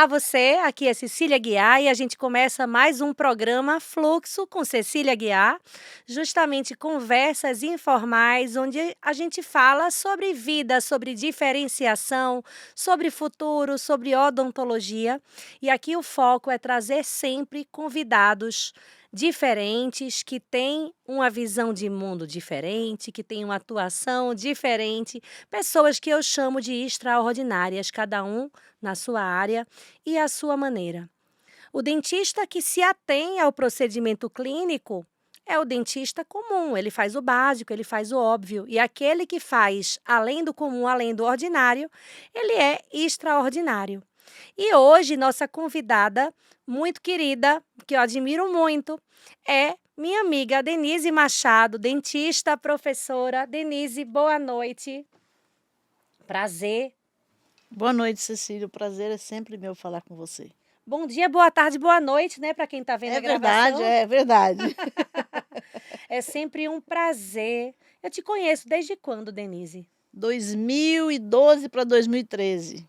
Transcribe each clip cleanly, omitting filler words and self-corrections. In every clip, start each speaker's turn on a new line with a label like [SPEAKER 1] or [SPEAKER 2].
[SPEAKER 1] Olá, você. Aqui é Cecília Guiar e a gente começa mais um programa Fluxo com Cecília Guiar, justamente conversas informais onde a gente fala sobre vida, sobre diferenciação, sobre futuro, sobre odontologia. E aqui o foco é trazer sempre convidados diferentes, que têm uma visão de mundo diferente, que têm uma atuação diferente, pessoas que eu chamo de extraordinárias, cada um na sua área e à sua maneira. O dentista que se atém ao procedimento clínico é o dentista comum, ele faz o básico, ele faz o óbvio. E aquele que faz além do comum, além do ordinário, ele é extraordinário. E hoje, nossa convidada, muito querida, que eu admiro muito, é minha amiga Denise Machado, dentista, professora. Denise, boa noite. Prazer.
[SPEAKER 2] Boa noite, Cecília. O prazer é sempre meu falar com você.
[SPEAKER 1] Bom dia, boa tarde, boa noite, né, para quem está vendo a gravação.
[SPEAKER 2] É verdade.
[SPEAKER 1] É sempre um prazer. Eu te conheço desde quando, Denise?
[SPEAKER 2] 2012 para 2013.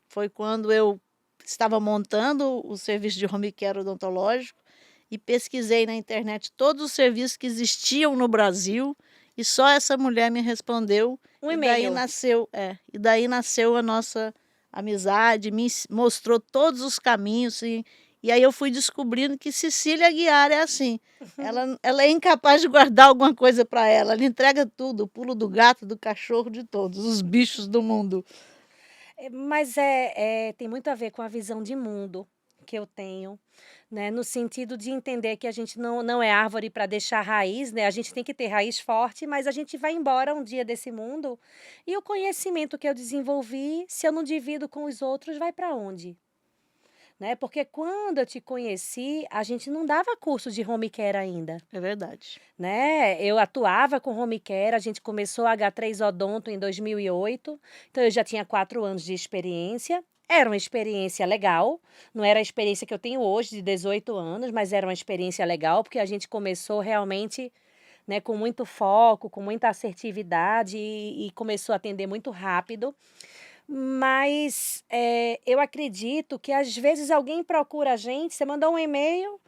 [SPEAKER 2] Foi quando eu estava montando o serviço de home care odontológico e pesquisei na internet todos os serviços que existiam no Brasil e só essa mulher me respondeu.
[SPEAKER 1] Um
[SPEAKER 2] E daí
[SPEAKER 1] e-mail.
[SPEAKER 2] nasceu a nossa amizade, mostrou todos os caminhos, e aí eu fui descobrindo que Cecília Guiar é assim. Ela é incapaz de guardar alguma coisa para ela. Ela entrega tudo, o pulo do gato, do cachorro, de todos os bichos do mundo.
[SPEAKER 1] Mas tem muito a ver com a visão de mundo que eu tenho, né? No sentido de entender que a gente não é árvore para deixar raiz, né? A gente tem que ter raiz forte, mas a gente vai embora um dia desse mundo. E o conhecimento que eu desenvolvi, se eu não divido com os outros, vai para onde? Né? Porque quando eu te conheci, a gente não dava curso de home care ainda.
[SPEAKER 2] É verdade.
[SPEAKER 1] Né? Eu atuava com home care, a gente começou a H3 Odonto em 2008, então eu já tinha 4 anos de experiência. Era uma experiência legal, não era a experiência que eu tenho hoje, de 18 anos, mas era uma experiência legal, porque a gente começou realmente, né, com muito foco, com muita assertividade e começou a atender muito rápido. Mas eu acredito que às vezes alguém procura a gente, você mandou um e-mail,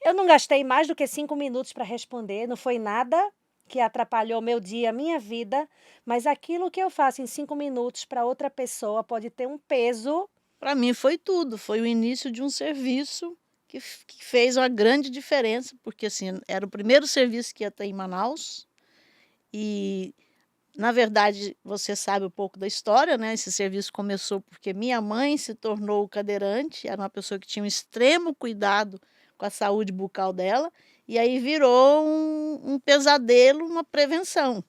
[SPEAKER 1] eu não gastei mais do que 5 minutos para responder, não foi nada que atrapalhou meu dia, minha vida, mas aquilo que eu faço em 5 minutos para outra pessoa pode ter um peso.
[SPEAKER 2] Para mim foi tudo, foi o início de um serviço que fez uma grande diferença, porque assim, era o primeiro serviço que ia ter em Manaus e, na verdade, você sabe um pouco da história, né? Esse serviço começou porque minha mãe se tornou cadeirante, era uma pessoa que tinha um extremo cuidado com a saúde bucal dela, e aí virou um pesadelo, uma prevenção.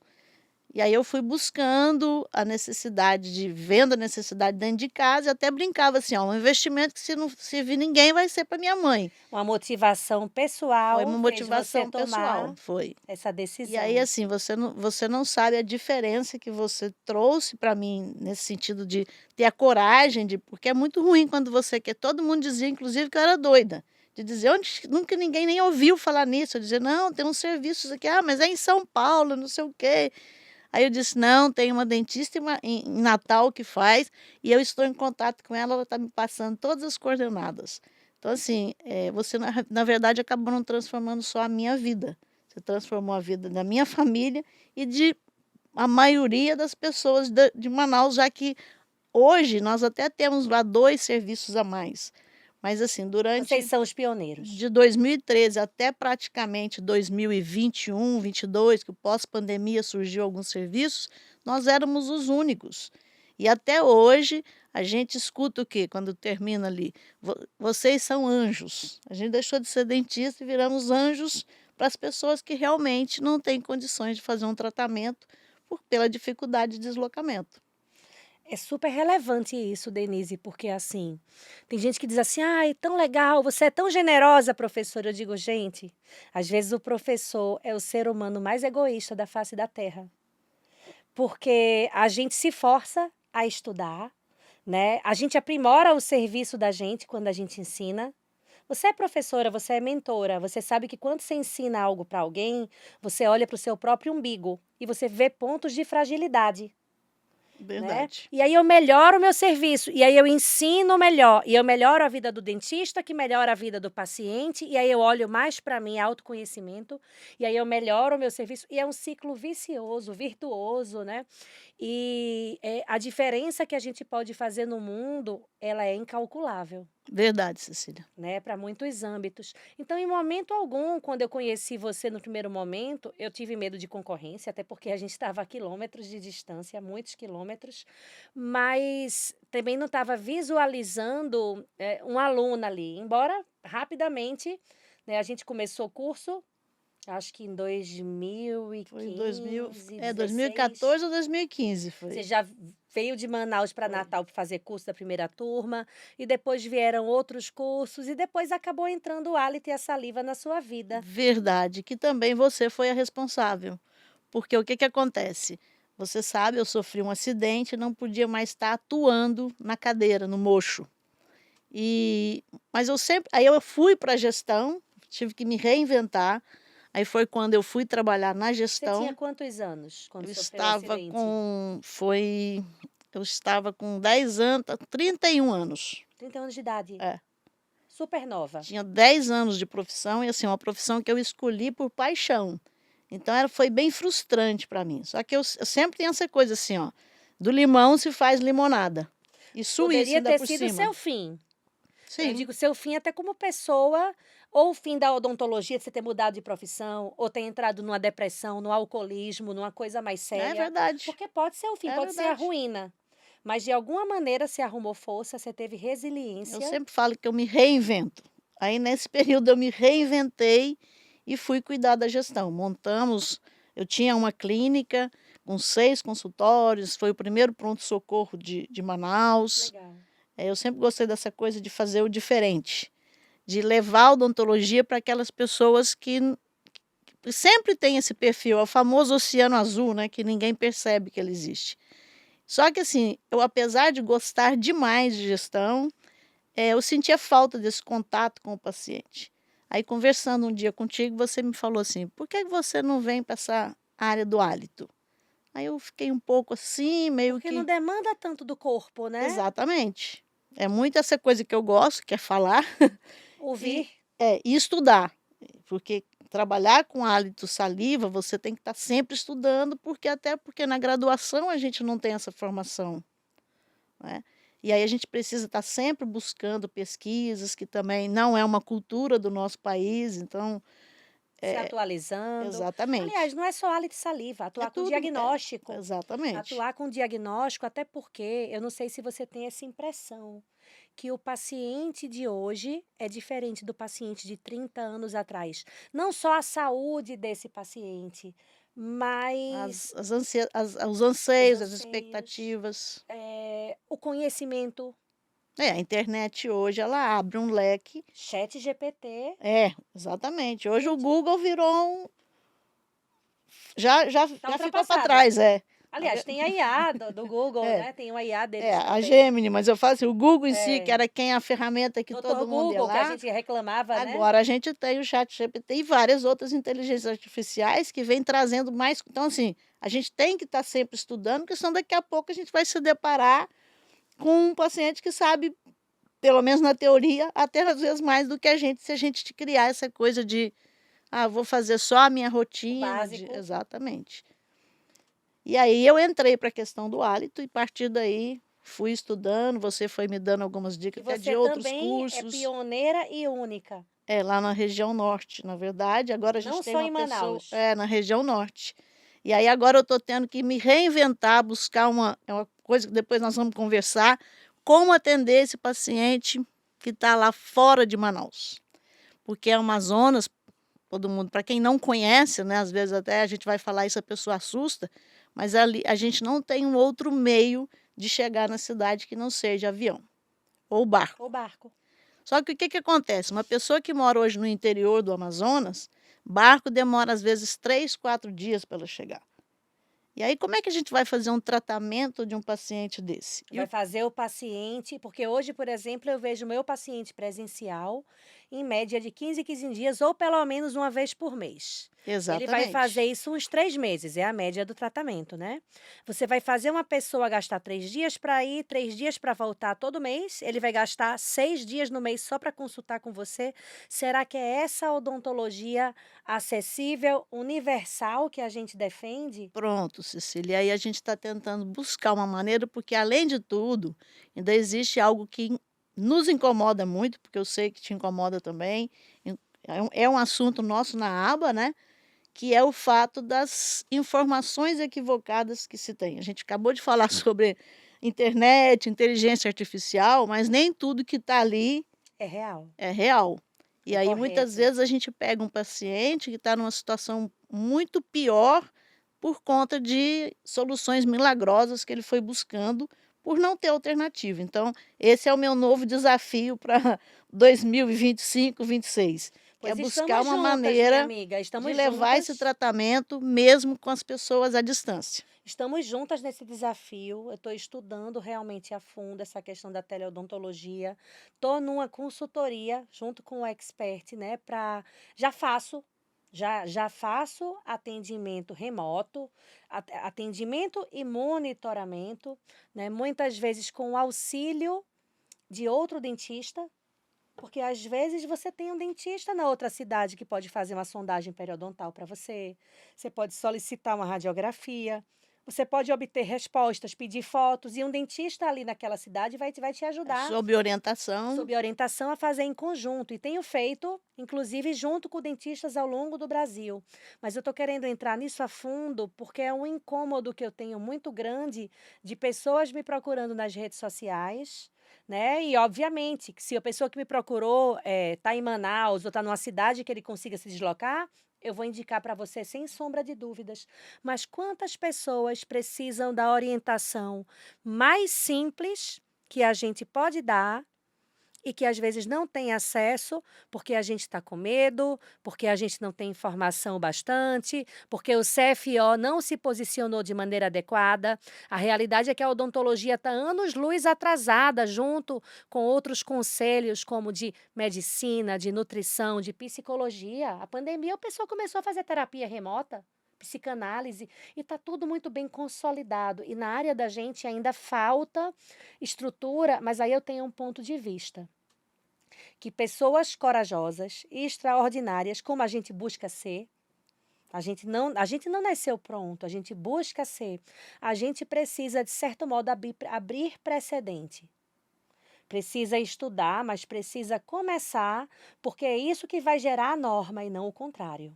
[SPEAKER 2] E aí eu fui buscando a necessidade vendo a necessidade dentro de casa, e até brincava assim, ó, um investimento que se não servir ninguém vai ser para minha mãe.
[SPEAKER 1] Uma motivação
[SPEAKER 2] Foi
[SPEAKER 1] pessoal
[SPEAKER 2] uma
[SPEAKER 1] fez você
[SPEAKER 2] motivação pessoal,
[SPEAKER 1] tomar
[SPEAKER 2] foi.
[SPEAKER 1] essa
[SPEAKER 2] E aí,
[SPEAKER 1] decisão.
[SPEAKER 2] assim, você não sabe a diferença que você trouxe para mim, nesse sentido de ter a coragem de, porque é muito ruim quando você quer, todo mundo dizia, inclusive, que eu era doida, de dizer, onde nunca ninguém nem ouviu falar nisso, eu dizia, não, tem uns serviços aqui, mas é em São Paulo, não sei o quê. Aí eu disse, não, tem uma dentista em Natal que faz, e eu estou em contato com ela, ela está me passando todas as coordenadas. Então, assim, você, na verdade, acabou não transformando só a minha vida, você transformou a vida da minha família e de a maioria das pessoas de Manaus, já que hoje nós até temos lá 2 serviços a mais. Mas, assim,
[SPEAKER 1] Vocês
[SPEAKER 2] durante
[SPEAKER 1] são os pioneiros.
[SPEAKER 2] de 2013 até praticamente 2021, 22, que o pós-pandemia surgiu alguns serviços, nós éramos os únicos. E até hoje a gente escuta o quê? Quando termina ali, vocês são anjos. A gente deixou de ser dentista e viramos anjos para as pessoas que realmente não têm condições de fazer um tratamento pela dificuldade de deslocamento.
[SPEAKER 1] É super relevante isso, Denise, porque assim, tem gente que diz assim: "Ai, tão legal, você é tão generosa, professora". Eu digo: "Gente, às vezes o professor é o ser humano mais egoísta da face da terra". Porque a gente se força a estudar, né? A gente aprimora o serviço da gente quando a gente ensina. Você é professora, você é mentora, você sabe que quando você ensina algo para alguém, você olha para o seu próprio umbigo e você vê pontos de fragilidade. né.
[SPEAKER 2] Verdade.
[SPEAKER 1] E aí eu melhoro o meu serviço, e aí eu ensino melhor, e eu melhoro a vida do dentista, que melhora a vida do paciente, e aí eu olho mais para mim, autoconhecimento, e aí eu melhoro o meu serviço, e é um ciclo vicioso, virtuoso, né. E, a diferença que a gente pode fazer no mundo, ela é incalculável,
[SPEAKER 2] Verdade, Cecília.
[SPEAKER 1] né, para muitos âmbitos. Então, em momento algum, quando eu conheci você no primeiro momento, eu tive medo de concorrência, até porque a gente estava a quilômetros de distância, muitos quilômetros, mas também não estava visualizando, uma aluna ali, embora rapidamente, né, a gente começou o curso, acho que em
[SPEAKER 2] Foi em 2000,
[SPEAKER 1] 2015, 16.
[SPEAKER 2] 2014 ou 2015
[SPEAKER 1] Você
[SPEAKER 2] foi.
[SPEAKER 1] já veio de Manaus para
[SPEAKER 2] Foi.
[SPEAKER 1] Natal para fazer curso da primeira turma, e depois vieram outros cursos, e depois acabou entrando o hálito e a saliva na sua vida.
[SPEAKER 2] Verdade, que também você foi a responsável. Porque o que que acontece? Você sabe, eu sofri um acidente, não podia mais estar atuando na cadeira, no mocho. Mas eu sempre, aí eu fui para a gestão, tive que me reinventar. Aí foi quando eu fui trabalhar na
[SPEAKER 1] Você tinha
[SPEAKER 2] gestão.
[SPEAKER 1] quantos anos quando
[SPEAKER 2] Eu
[SPEAKER 1] sofreu o
[SPEAKER 2] estava
[SPEAKER 1] acidente?
[SPEAKER 2] com, eu estava com 10 anos, 31 anos.
[SPEAKER 1] 30 anos de idade,
[SPEAKER 2] É.
[SPEAKER 1] super nova.
[SPEAKER 2] Tinha 10 anos de profissão e, assim, uma profissão que eu escolhi por paixão. Então foi bem frustrante para mim. Só que eu sempre tenho essa coisa assim, ó, do limão se faz limonada. E Suíça
[SPEAKER 1] Poderia
[SPEAKER 2] ainda
[SPEAKER 1] ter
[SPEAKER 2] por
[SPEAKER 1] sido o
[SPEAKER 2] cima.
[SPEAKER 1] seu fim. Eu
[SPEAKER 2] Sim,
[SPEAKER 1] digo seu fim até como pessoa, ou o fim da odontologia, de você ter mudado de profissão, ou ter entrado numa depressão, no alcoolismo, numa coisa mais
[SPEAKER 2] é
[SPEAKER 1] séria,
[SPEAKER 2] verdade,
[SPEAKER 1] porque pode ser o fim,
[SPEAKER 2] é
[SPEAKER 1] pode ser a
[SPEAKER 2] verdade.
[SPEAKER 1] ruína, mas de alguma maneira você arrumou força, você teve
[SPEAKER 2] Eu
[SPEAKER 1] resiliência.
[SPEAKER 2] sempre falo que eu me reinvento. Aí nesse período eu me reinventei e fui cuidar da gestão. Eu tinha uma clínica com 6 consultórios, foi o primeiro pronto-socorro de Manaus.
[SPEAKER 1] Legal.
[SPEAKER 2] Eu sempre gostei dessa coisa de fazer o diferente, de levar a odontologia para aquelas pessoas que sempre têm esse perfil, é o famoso oceano azul, né, que ninguém percebe que ele existe. Só que assim, eu apesar de gostar demais de gestão, eu sentia falta desse contato com o paciente. Aí conversando um dia contigo, você me falou assim: "Por que você não vem para essa área do hálito?". Aí eu fiquei um pouco assim, meio
[SPEAKER 1] Porque não
[SPEAKER 2] que
[SPEAKER 1] demanda tanto do corpo, né?
[SPEAKER 2] exatamente. É muito essa coisa que eu gosto, que é falar
[SPEAKER 1] Ouvir.
[SPEAKER 2] e e estudar, porque trabalhar com hálito, saliva, você tem que estar sempre estudando, até porque na graduação a gente não tem essa formação, né. E aí a gente precisa estar sempre buscando pesquisas, que também não é uma cultura do nosso país, então
[SPEAKER 1] Se
[SPEAKER 2] é
[SPEAKER 1] atualizando. Aliás,
[SPEAKER 2] exatamente.
[SPEAKER 1] não é só hálito e saliva,
[SPEAKER 2] É
[SPEAKER 1] atuar com
[SPEAKER 2] tudo,
[SPEAKER 1] diagnóstico.
[SPEAKER 2] exatamente.
[SPEAKER 1] Atuar com diagnóstico, até porque eu não sei se você tem essa impressão, que o paciente de hoje é diferente do paciente de 30 anos atrás. Não só a saúde desse paciente, mas
[SPEAKER 2] Os
[SPEAKER 1] os
[SPEAKER 2] anseios, as
[SPEAKER 1] anseios,
[SPEAKER 2] expectativas.
[SPEAKER 1] o conhecimento.
[SPEAKER 2] A internet hoje ela abre um leque.
[SPEAKER 1] Chat GPT,
[SPEAKER 2] Exatamente. Hoje o
[SPEAKER 1] gente,
[SPEAKER 2] Google virou
[SPEAKER 1] está
[SPEAKER 2] já ficou para
[SPEAKER 1] ultrapassado.
[SPEAKER 2] trás, é. Na
[SPEAKER 1] Aliás,
[SPEAKER 2] ver
[SPEAKER 1] tem a IA do Google,
[SPEAKER 2] é,
[SPEAKER 1] né? Tem uma IA deles
[SPEAKER 2] a
[SPEAKER 1] também.
[SPEAKER 2] Gemini, mas eu falo assim, o Google em si, que
[SPEAKER 1] É,
[SPEAKER 2] era a ferramenta que
[SPEAKER 1] doutor
[SPEAKER 2] todo mundo ia
[SPEAKER 1] Google, que a
[SPEAKER 2] lá,
[SPEAKER 1] gente reclamava, né?
[SPEAKER 2] agora a gente tem o ChatGPT e várias outras inteligências artificiais que vêm trazendo mais, então assim, a gente tem que estar sempre estudando, porque senão daqui a pouco a gente vai se deparar com um paciente que sabe, pelo menos na teoria, até às vezes mais do que a gente, se a gente criar essa coisa de: "Ah, vou fazer só a minha
[SPEAKER 1] O
[SPEAKER 2] rotina de",
[SPEAKER 1] básico.
[SPEAKER 2] exatamente. E aí eu entrei para a questão do hálito e a partir daí fui estudando, você foi me dando algumas
[SPEAKER 1] E
[SPEAKER 2] dicas até de
[SPEAKER 1] você
[SPEAKER 2] outros
[SPEAKER 1] também é
[SPEAKER 2] cursos.
[SPEAKER 1] pioneira e única,
[SPEAKER 2] Lá na região norte, na verdade, agora a
[SPEAKER 1] não
[SPEAKER 2] gente tem
[SPEAKER 1] só
[SPEAKER 2] uma
[SPEAKER 1] em
[SPEAKER 2] pessoa
[SPEAKER 1] Manaus.
[SPEAKER 2] na região norte. E aí agora eu estou tendo que me reinventar, buscar uma coisa que depois nós vamos conversar, como atender esse paciente que está lá fora de Manaus. Porque é Amazonas, todo mundo, para quem não conhece, né, às vezes até a gente vai falar isso, a pessoa assusta, mas ali a gente não tem um outro meio de chegar na cidade que não seja avião ou
[SPEAKER 1] O
[SPEAKER 2] barco.
[SPEAKER 1] barco.
[SPEAKER 2] Só que o que que acontece? Uma pessoa que mora hoje no interior do Amazonas, barco demora às vezes 3, 4 dias para ela chegar. E aí como é que a gente vai fazer um tratamento de um paciente desse?
[SPEAKER 1] Vai fazer o paciente, porque hoje, por exemplo, eu vejo o meu paciente presencial em média de 15 em 15 dias ou pelo menos uma vez por mês. Ele vai fazer
[SPEAKER 2] Exatamente.
[SPEAKER 1] isso uns 3 meses, é a média do tratamento, né. Você vai fazer uma pessoa gastar 3 dias para ir, 3 dias para voltar todo mês, ele vai gastar 6 dias no mês só para consultar com você. Será que é essa odontologia acessível, universal que a gente defende?
[SPEAKER 2] Pronto, Cecília. Aí a gente está tentando buscar uma maneira, porque além de tudo, ainda existe algo que nos incomoda muito, porque eu sei que te incomoda também. É um assunto nosso na aba, né? Que é o fato das informações equivocadas que se tem. A gente acabou de falar sobre internet, inteligência artificial, mas nem tudo que está ali
[SPEAKER 1] É real,
[SPEAKER 2] é real. E
[SPEAKER 1] é
[SPEAKER 2] aí muitas
[SPEAKER 1] correto.
[SPEAKER 2] vezes a gente pega um paciente que está numa situação muito pior por conta de soluções milagrosas que ele foi buscando por não ter alternativa. Então, esse é o meu novo desafio para 2025, 26, que é
[SPEAKER 1] Pois
[SPEAKER 2] buscar
[SPEAKER 1] estamos
[SPEAKER 2] uma
[SPEAKER 1] juntas, minha
[SPEAKER 2] maneira
[SPEAKER 1] amiga,
[SPEAKER 2] de
[SPEAKER 1] estamos
[SPEAKER 2] levar esse
[SPEAKER 1] juntas.
[SPEAKER 2] tratamento mesmo com as pessoas à distância.
[SPEAKER 1] Estamos juntas nesse desafio. Eu estou estudando realmente a fundo essa questão da teleodontologia. Estou numa consultoria junto com o expert, né? Já faço, já faço atendimento remoto, atendimento e monitoramento, né? Muitas vezes com o auxílio de outro dentista. Porque às vezes você tem um dentista na outra cidade que pode fazer uma sondagem periodontal para você. Você pode solicitar uma radiografia. Você pode obter respostas, pedir fotos, e um dentista ali naquela cidade vai te ajudar,
[SPEAKER 2] Sob orientação.
[SPEAKER 1] sob orientação, a fazer em conjunto. E tenho feito, inclusive, junto com dentistas ao longo do Brasil. Mas eu estou querendo entrar nisso a fundo porque é um incômodo que eu tenho muito grande de pessoas me procurando nas redes sociais, né? E, obviamente, que se a pessoa que me procurou está em Manaus ou está numa cidade que ele consiga se deslocar, eu vou indicar para você sem sombra de dúvidas. Mas quantas pessoas precisam da orientação mais simples que a gente pode dar e que às vezes não tem acesso, porque a gente está com medo, porque a gente não tem informação bastante, porque o CFO não se posicionou de maneira adequada. A realidade é que a odontologia está anos-luz atrasada, junto com outros conselhos, como de medicina, de nutrição, de psicologia. A pandemia, a pessoa começou a fazer terapia remota, psicanálise, e está tudo muito bem consolidado. E na área da gente ainda falta estrutura, mas aí eu tenho um ponto de vista que pessoas corajosas e extraordinárias, como a gente busca ser, a gente não nasceu pronto, a gente busca ser. A gente precisa, de certo modo, abrir precedente. Precisa estudar, mas precisa começar, porque é isso que vai gerar a norma e não o contrário.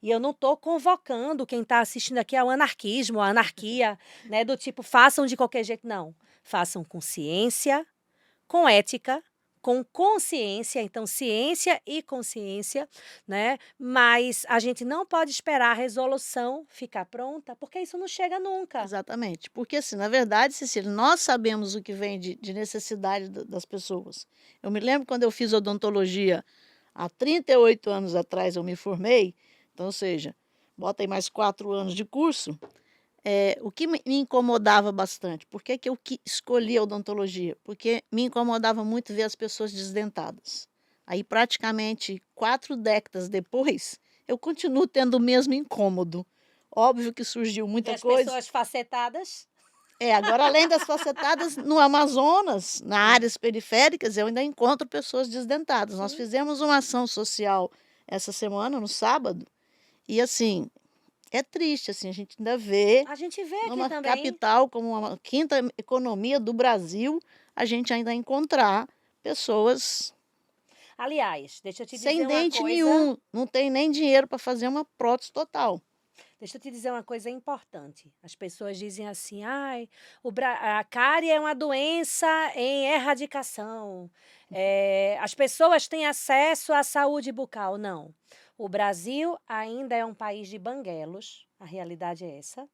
[SPEAKER 1] E eu não estou convocando quem está assistindo aqui ao anarquismo, à anarquia, né, do tipo, façam de qualquer jeito. Não. Façam com ciência, com ética, com consciência, então ciência e consciência, né? Mas a gente não pode esperar a resolução ficar pronta, porque isso não chega nunca.
[SPEAKER 2] Exatamente. Porque, assim, na verdade, Cecília, nós sabemos o que vem de necessidade das pessoas. Eu me lembro quando eu fiz odontologia há 38 anos atrás, eu me formei, então, ou seja, bota aí mais 4 anos de curso. O que me incomodava bastante, por que que eu escolhi a odontologia? Porque me incomodava muito ver as pessoas desdentadas. Aí, praticamente 4 décadas depois, eu continuo tendo o mesmo incômodo. Óbvio que surgiu
[SPEAKER 1] Ver
[SPEAKER 2] muita
[SPEAKER 1] as
[SPEAKER 2] coisa.
[SPEAKER 1] pessoas facetadas.
[SPEAKER 2] Agora além das facetadas, no Amazonas, na
[SPEAKER 1] É,
[SPEAKER 2] áreas periféricas, eu ainda encontro pessoas desdentadas. Nós
[SPEAKER 1] sim.
[SPEAKER 2] fizemos uma ação social essa semana, no sábado, e assim, é triste, assim, a gente ainda vê
[SPEAKER 1] A gente vê aqui
[SPEAKER 2] numa
[SPEAKER 1] também.
[SPEAKER 2] capital como a quinta economia do Brasil, a gente ainda encontrar pessoas
[SPEAKER 1] Aliás, deixa eu te
[SPEAKER 2] sem
[SPEAKER 1] dizer uma
[SPEAKER 2] dente
[SPEAKER 1] coisa.
[SPEAKER 2] nenhum, não tem nem dinheiro para fazer uma prótese total.
[SPEAKER 1] Deixa eu te dizer uma coisa importante. As pessoas dizem assim: ai, a cárie é uma doença em erradicação. As pessoas têm acesso à saúde bucal. Não. O Brasil ainda é um país de banguelos, a realidade é essa,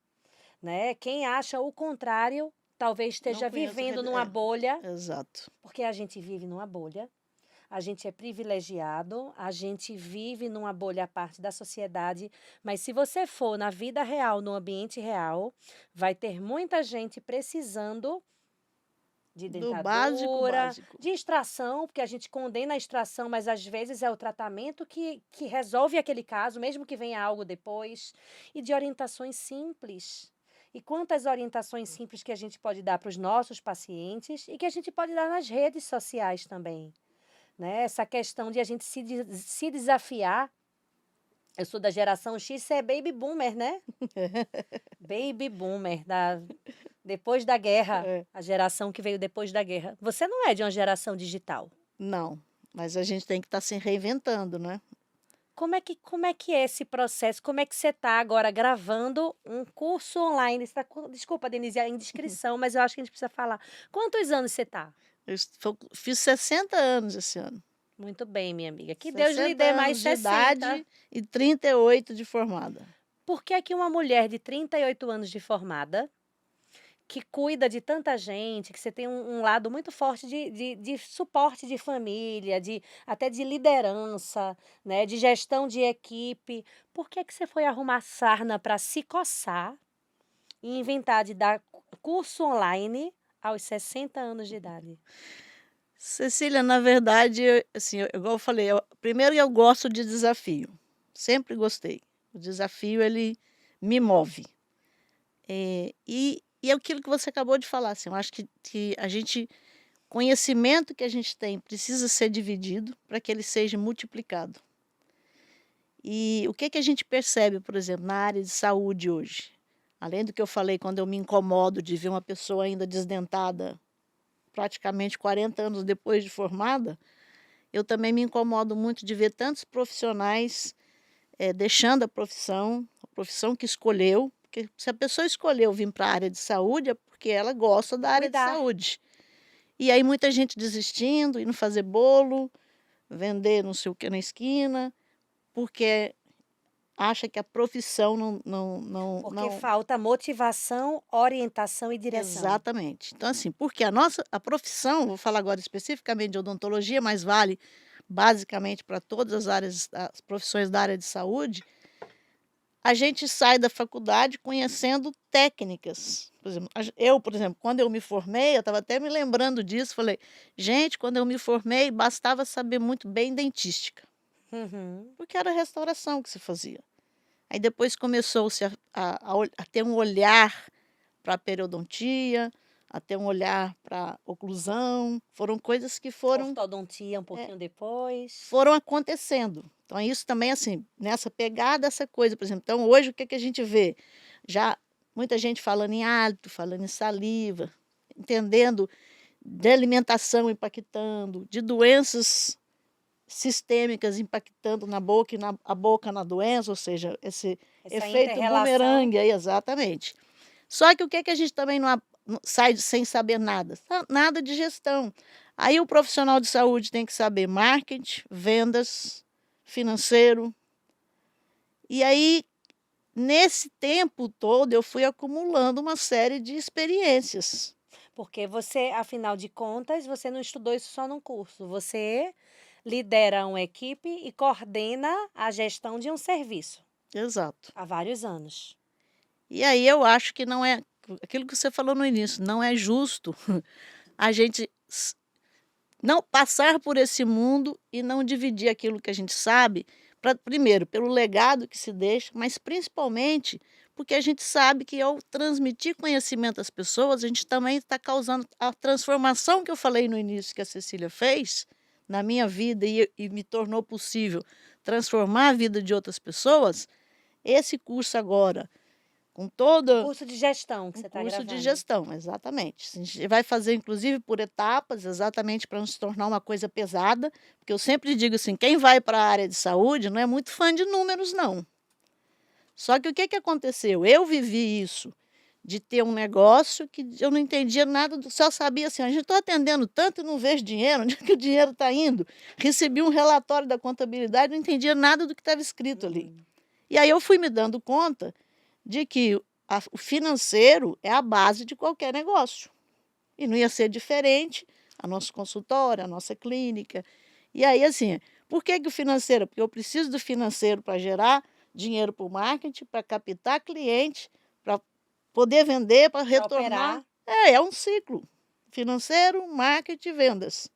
[SPEAKER 1] né? Quem acha o contrário talvez
[SPEAKER 2] Não
[SPEAKER 1] esteja
[SPEAKER 2] conheço,
[SPEAKER 1] vivendo numa bolha,
[SPEAKER 2] exato.
[SPEAKER 1] porque a gente vive numa bolha. A gente é privilegiado, a gente vive numa bolha à parte da sociedade, mas se você for na vida real, no ambiente real, vai ter muita gente precisando de
[SPEAKER 2] Do básico,
[SPEAKER 1] dentadura,
[SPEAKER 2] básico.
[SPEAKER 1] de extração, porque a gente condena a extração, mas às vezes é o tratamento que resolve aquele caso, mesmo que venha algo depois, e de orientações simples. E quantas orientações simples que a gente pode dar para os nossos pacientes e que a gente pode dar nas redes sociais também, né? Essa questão de a gente se desafiar. Eu sou da geração X, você é baby boomer, né? Baby boomer, depois da guerra,
[SPEAKER 2] É.
[SPEAKER 1] a geração que veio depois da guerra. Você não é de uma geração digital.
[SPEAKER 2] Não, mas a gente tem que estar se reinventando, né?
[SPEAKER 1] Como é que é esse processo? Como é que você está agora gravando um curso online? Desculpa, Denise, a indiscrição, mas eu acho que a gente precisa falar. Quantos anos você está?
[SPEAKER 2] Fiz 60 anos esse ano.
[SPEAKER 1] Muito bem, minha amiga. Que Deus lhe
[SPEAKER 2] 60
[SPEAKER 1] dê mais
[SPEAKER 2] anos de
[SPEAKER 1] 60.
[SPEAKER 2] idade e 38 de formada.
[SPEAKER 1] Por que é que uma mulher de 38 anos de formada, que cuida de tanta gente, que você tem um lado muito forte de suporte de família, até de liderança, né, de gestão de equipe. Por que é que você foi arrumar sarna para se coçar e inventar de dar curso online aos 60 anos de idade?
[SPEAKER 2] Cecília, na verdade, assim, igual eu falei, primeiro eu gosto de desafio. Sempre gostei. O desafio, ele me move. E é aquilo que você acabou de falar, assim, eu acho que conhecimento que a gente tem precisa ser dividido para que ele seja multiplicado. E o que a gente percebe, por exemplo, na área de saúde hoje? Além do que eu falei, quando eu me incomodo de ver uma pessoa ainda desdentada, praticamente 40 anos depois de formada, eu também me incomodo muito de ver tantos profissionais deixando a profissão que escolheu, porque se a pessoa escolheu vir para a área de saúde é porque ela gosta da área de
[SPEAKER 1] Cuidar.
[SPEAKER 2] saúde. E aí muita gente desistindo, indo fazer bolo, vender não sei o que na esquina, porque acha que a profissão
[SPEAKER 1] Porque falta motivação, orientação e direção.
[SPEAKER 2] Exatamente. Então, assim, porque a profissão, vou falar agora especificamente de odontologia, mas vale basicamente para todas as áreas, as profissões da área de saúde, a gente sai da faculdade conhecendo técnicas. Por exemplo, por exemplo, quando eu me formei, eu estava até me lembrando disso, falei, gente, quando eu me formei, bastava saber muito bem dentística,
[SPEAKER 1] Uhum.
[SPEAKER 2] porque era a restauração que se fazia. Aí depois começou-se a ter um olhar para a periodontia, a ter um olhar para oclusão, foram coisas que
[SPEAKER 1] Ortodontia um pouquinho depois.
[SPEAKER 2] foram acontecendo. Então isso também, assim, nessa pegada, essa coisa, por exemplo, então hoje o que a gente vê? Já muita gente falando em hálito, falando em saliva, entendendo de alimentação impactando, de doenças sistêmicas impactando na boca e a boca na doença, ou seja, esse
[SPEAKER 1] Essa
[SPEAKER 2] efeito
[SPEAKER 1] inter-relação.
[SPEAKER 2] bumerangue aí, exatamente. Só que o que a gente também não sai sem saber nada? Nada de gestão. Aí o profissional de saúde tem que saber marketing, vendas, financeiro. E aí, nesse tempo todo, eu fui acumulando uma série de experiências.
[SPEAKER 1] Porque você, afinal de contas, você não estudou isso só num curso. Você lidera uma equipe e coordena a gestão de um serviço
[SPEAKER 2] Exato.
[SPEAKER 1] há vários anos.
[SPEAKER 2] E aí eu acho que não é aquilo que você falou no início, não é justo a gente não passar por esse mundo e não dividir aquilo que a gente sabe, primeiro, pelo legado que se deixa, mas principalmente porque a gente sabe que ao transmitir conhecimento às pessoas, a gente também está causando a transformação que eu falei no início que a Cecília fez na minha vida e me tornou possível transformar a vida de outras pessoas. Esse curso agora, com todo
[SPEAKER 1] Curso de gestão que
[SPEAKER 2] um
[SPEAKER 1] você está
[SPEAKER 2] curso
[SPEAKER 1] gravando.
[SPEAKER 2] de gestão, exatamente. A gente vai fazer, inclusive, por etapas, exatamente para não se tornar uma coisa pesada, porque eu sempre digo assim, quem vai para a área de saúde não é muito fã de números, não. Só que o que aconteceu? Eu vivi isso, de ter um negócio que eu não entendia nada, só sabia assim, a gente está atendendo tanto e não vejo dinheiro, onde é que o dinheiro está indo? Recebi um relatório da contabilidade, não entendia nada do que estava escrito ali. E aí eu fui me dando conta de que o financeiro é a base de qualquer negócio. E não ia ser diferente a nosso consultório, a nossa clínica. E aí, assim, por que o financeiro? Porque eu preciso do financeiro para gerar dinheiro para o marketing, para captar cliente, para poder vender, para retornar.
[SPEAKER 1] operar.
[SPEAKER 2] É um ciclo. financeiro, marketing e vendas.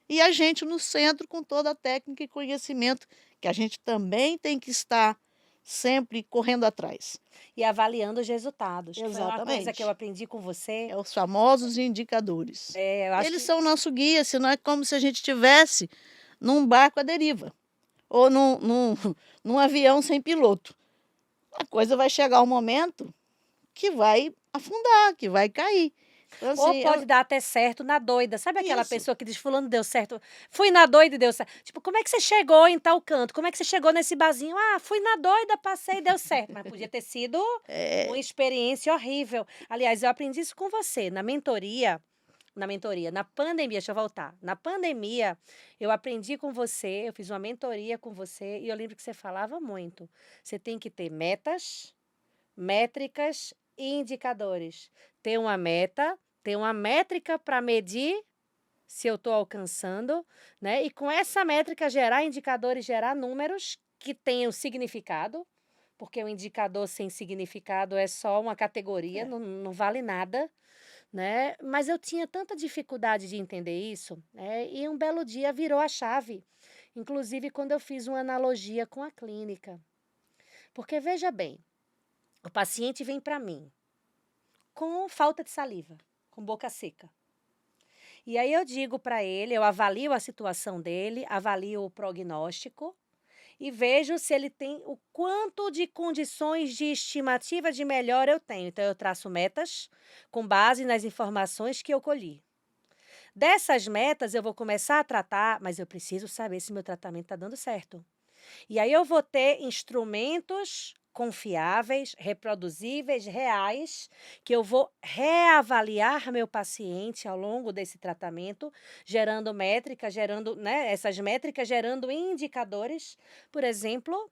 [SPEAKER 2] E a gente no centro com toda a técnica e conhecimento que a gente também tem que estar sempre correndo atrás.
[SPEAKER 1] E avaliando os resultados, que foi uma coisa que eu
[SPEAKER 2] Exatamente.
[SPEAKER 1] aprendi com você.
[SPEAKER 2] É os famosos indicadores.
[SPEAKER 1] Eu acho
[SPEAKER 2] Eles
[SPEAKER 1] que
[SPEAKER 2] são o nosso guia, senão é como se a gente estivesse num barco à deriva ou num avião sem piloto. A coisa vai chegar um momento que vai afundar, que vai cair. Então,
[SPEAKER 1] ou
[SPEAKER 2] assim,
[SPEAKER 1] pode dar até certo na doida. Sabe aquela
[SPEAKER 2] isso.
[SPEAKER 1] pessoa que diz: "Fulano deu certo, fui na doida e deu certo". Tipo, como é que você chegou em tal canto? Como é que você chegou nesse barzinho? "Ah, fui na doida, passei e deu certo", mas podia ter sido uma
[SPEAKER 2] É,
[SPEAKER 1] experiência horrível. Aliás, eu aprendi isso com você na pandemia, deixa eu voltar. Na pandemia, eu aprendi com você, eu fiz uma mentoria com você e eu lembro que você falava muito. Você tem que ter metas, métricas e indicadores. Ter uma meta, ter uma métrica para medir se eu estou alcançando, né? E com essa métrica gerar indicadores, gerar números que tenham significado, porque o indicador sem significado é só uma categoria,
[SPEAKER 2] é.
[SPEAKER 1] não vale nada, né? Mas eu tinha tanta dificuldade de entender isso, né? E um belo dia virou a chave, inclusive quando eu fiz uma analogia com a clínica. Porque veja bem, o paciente vem para mim com falta de saliva, com boca seca. E aí eu digo para ele, eu avalio a situação dele, avalio o prognóstico e vejo se ele tem o quanto de condições de estimativa de melhora eu tenho. Então eu traço metas com base nas informações que eu colhi. Dessas metas eu vou começar a tratar, mas eu preciso saber se meu tratamento está dando certo. E aí eu vou ter instrumentos confiáveis, reproduzíveis, reais, que eu vou reavaliar meu paciente ao longo desse tratamento, gerando métricas, gerando, né, essas métricas gerando indicadores, por exemplo,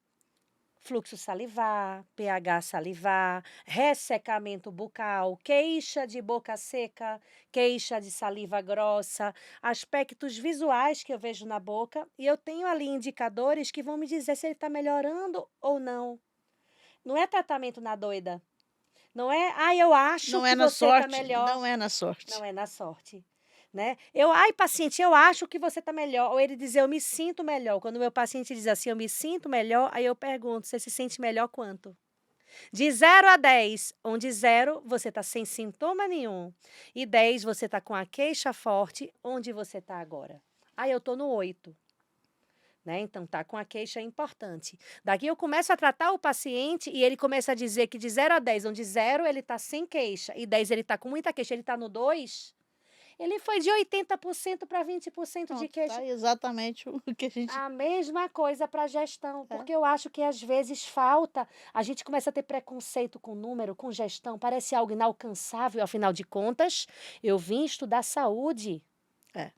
[SPEAKER 1] fluxo salivar, pH salivar, ressecamento bucal, queixa de boca seca, queixa de saliva grossa, aspectos visuais que eu vejo na boca, e eu tenho ali indicadores que vão me dizer se ele está melhorando ou não. Não é tratamento na doida. Não é, eu acho
[SPEAKER 2] Não é
[SPEAKER 1] que
[SPEAKER 2] na
[SPEAKER 1] você está
[SPEAKER 2] sorte,
[SPEAKER 1] melhor.
[SPEAKER 2] não é na
[SPEAKER 1] Não
[SPEAKER 2] sorte.
[SPEAKER 1] é na sorte. Né? Paciente, eu acho que você está melhor. Ou ele diz, eu me sinto melhor. Quando o meu paciente diz assim, eu me sinto melhor, aí eu pergunto, você se sente melhor quanto? De 0 a 10, onde 0 você está sem sintoma nenhum e 10 você está com a queixa forte, onde você está agora? Eu estou no 8. Né? Então, tá com a queixa importante. Daqui eu começo a tratar o paciente e ele começa a dizer que de 0 a 10, onde 0 ele está sem queixa e 10 ele está com muita queixa, ele está no 2, ele foi de 80% para 20% de
[SPEAKER 2] Pronto,
[SPEAKER 1] queixa.
[SPEAKER 2] tá exatamente o que a gente
[SPEAKER 1] A mesma coisa para a gestão,
[SPEAKER 2] é.
[SPEAKER 1] porque eu acho que às vezes falta, a gente começa a ter preconceito com número, com gestão, parece algo inalcançável, afinal de contas, eu vim estudar saúde.
[SPEAKER 2] É.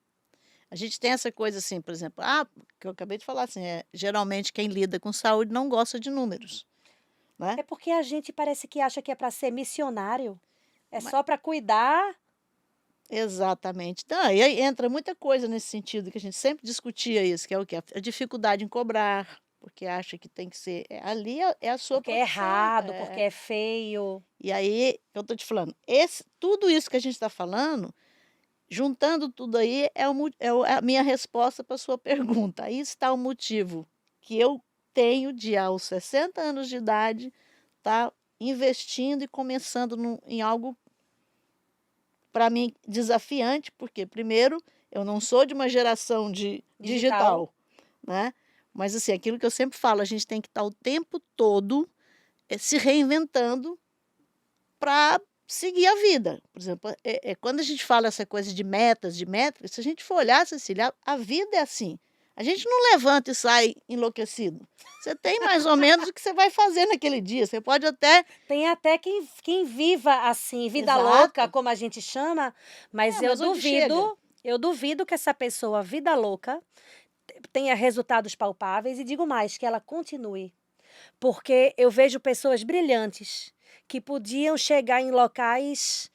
[SPEAKER 2] A gente tem essa coisa assim, por exemplo, que eu acabei de falar assim, geralmente quem lida com saúde não gosta de números, né.
[SPEAKER 1] É porque a gente parece que acha que é para ser missionário, é
[SPEAKER 2] Ma
[SPEAKER 1] só para cuidar.
[SPEAKER 2] exatamente. Então, e aí entra muita coisa nesse sentido que a gente sempre discutia isso, que é o quê? A dificuldade em cobrar, porque acha que tem que ser ali é a sua
[SPEAKER 1] Porque é
[SPEAKER 2] profissão.
[SPEAKER 1] errado, porque é feio.
[SPEAKER 2] E aí, eu estou te falando, tudo isso que a gente está falando, juntando tudo aí, é a minha resposta para a sua pergunta. Aí está o motivo que eu tenho de, aos 60 anos de idade, estar investindo e começando em algo, para mim, desafiante, porque, primeiro, eu não sou de uma geração de
[SPEAKER 1] Digital.
[SPEAKER 2] digital, né? Mas, assim, aquilo que eu sempre falo, a gente tem que estar o tempo todo se reinventando para seguir a vida. Por exemplo, quando a gente fala essa coisa de metas, de métricas, se a gente for olhar, Cecília, a vida é assim. A gente não levanta e sai enlouquecido. Você tem mais ou menos o que você vai fazer naquele dia. Você pode até.
[SPEAKER 1] Tem até quem viva assim, vida louca,
[SPEAKER 2] Exato.
[SPEAKER 1] como a gente chama, mas
[SPEAKER 2] Mas onde chega?
[SPEAKER 1] eu duvido que essa pessoa, vida louca, tenha resultados palpáveis e digo mais, que ela continue. Porque eu vejo pessoas brilhantes que podiam chegar em locais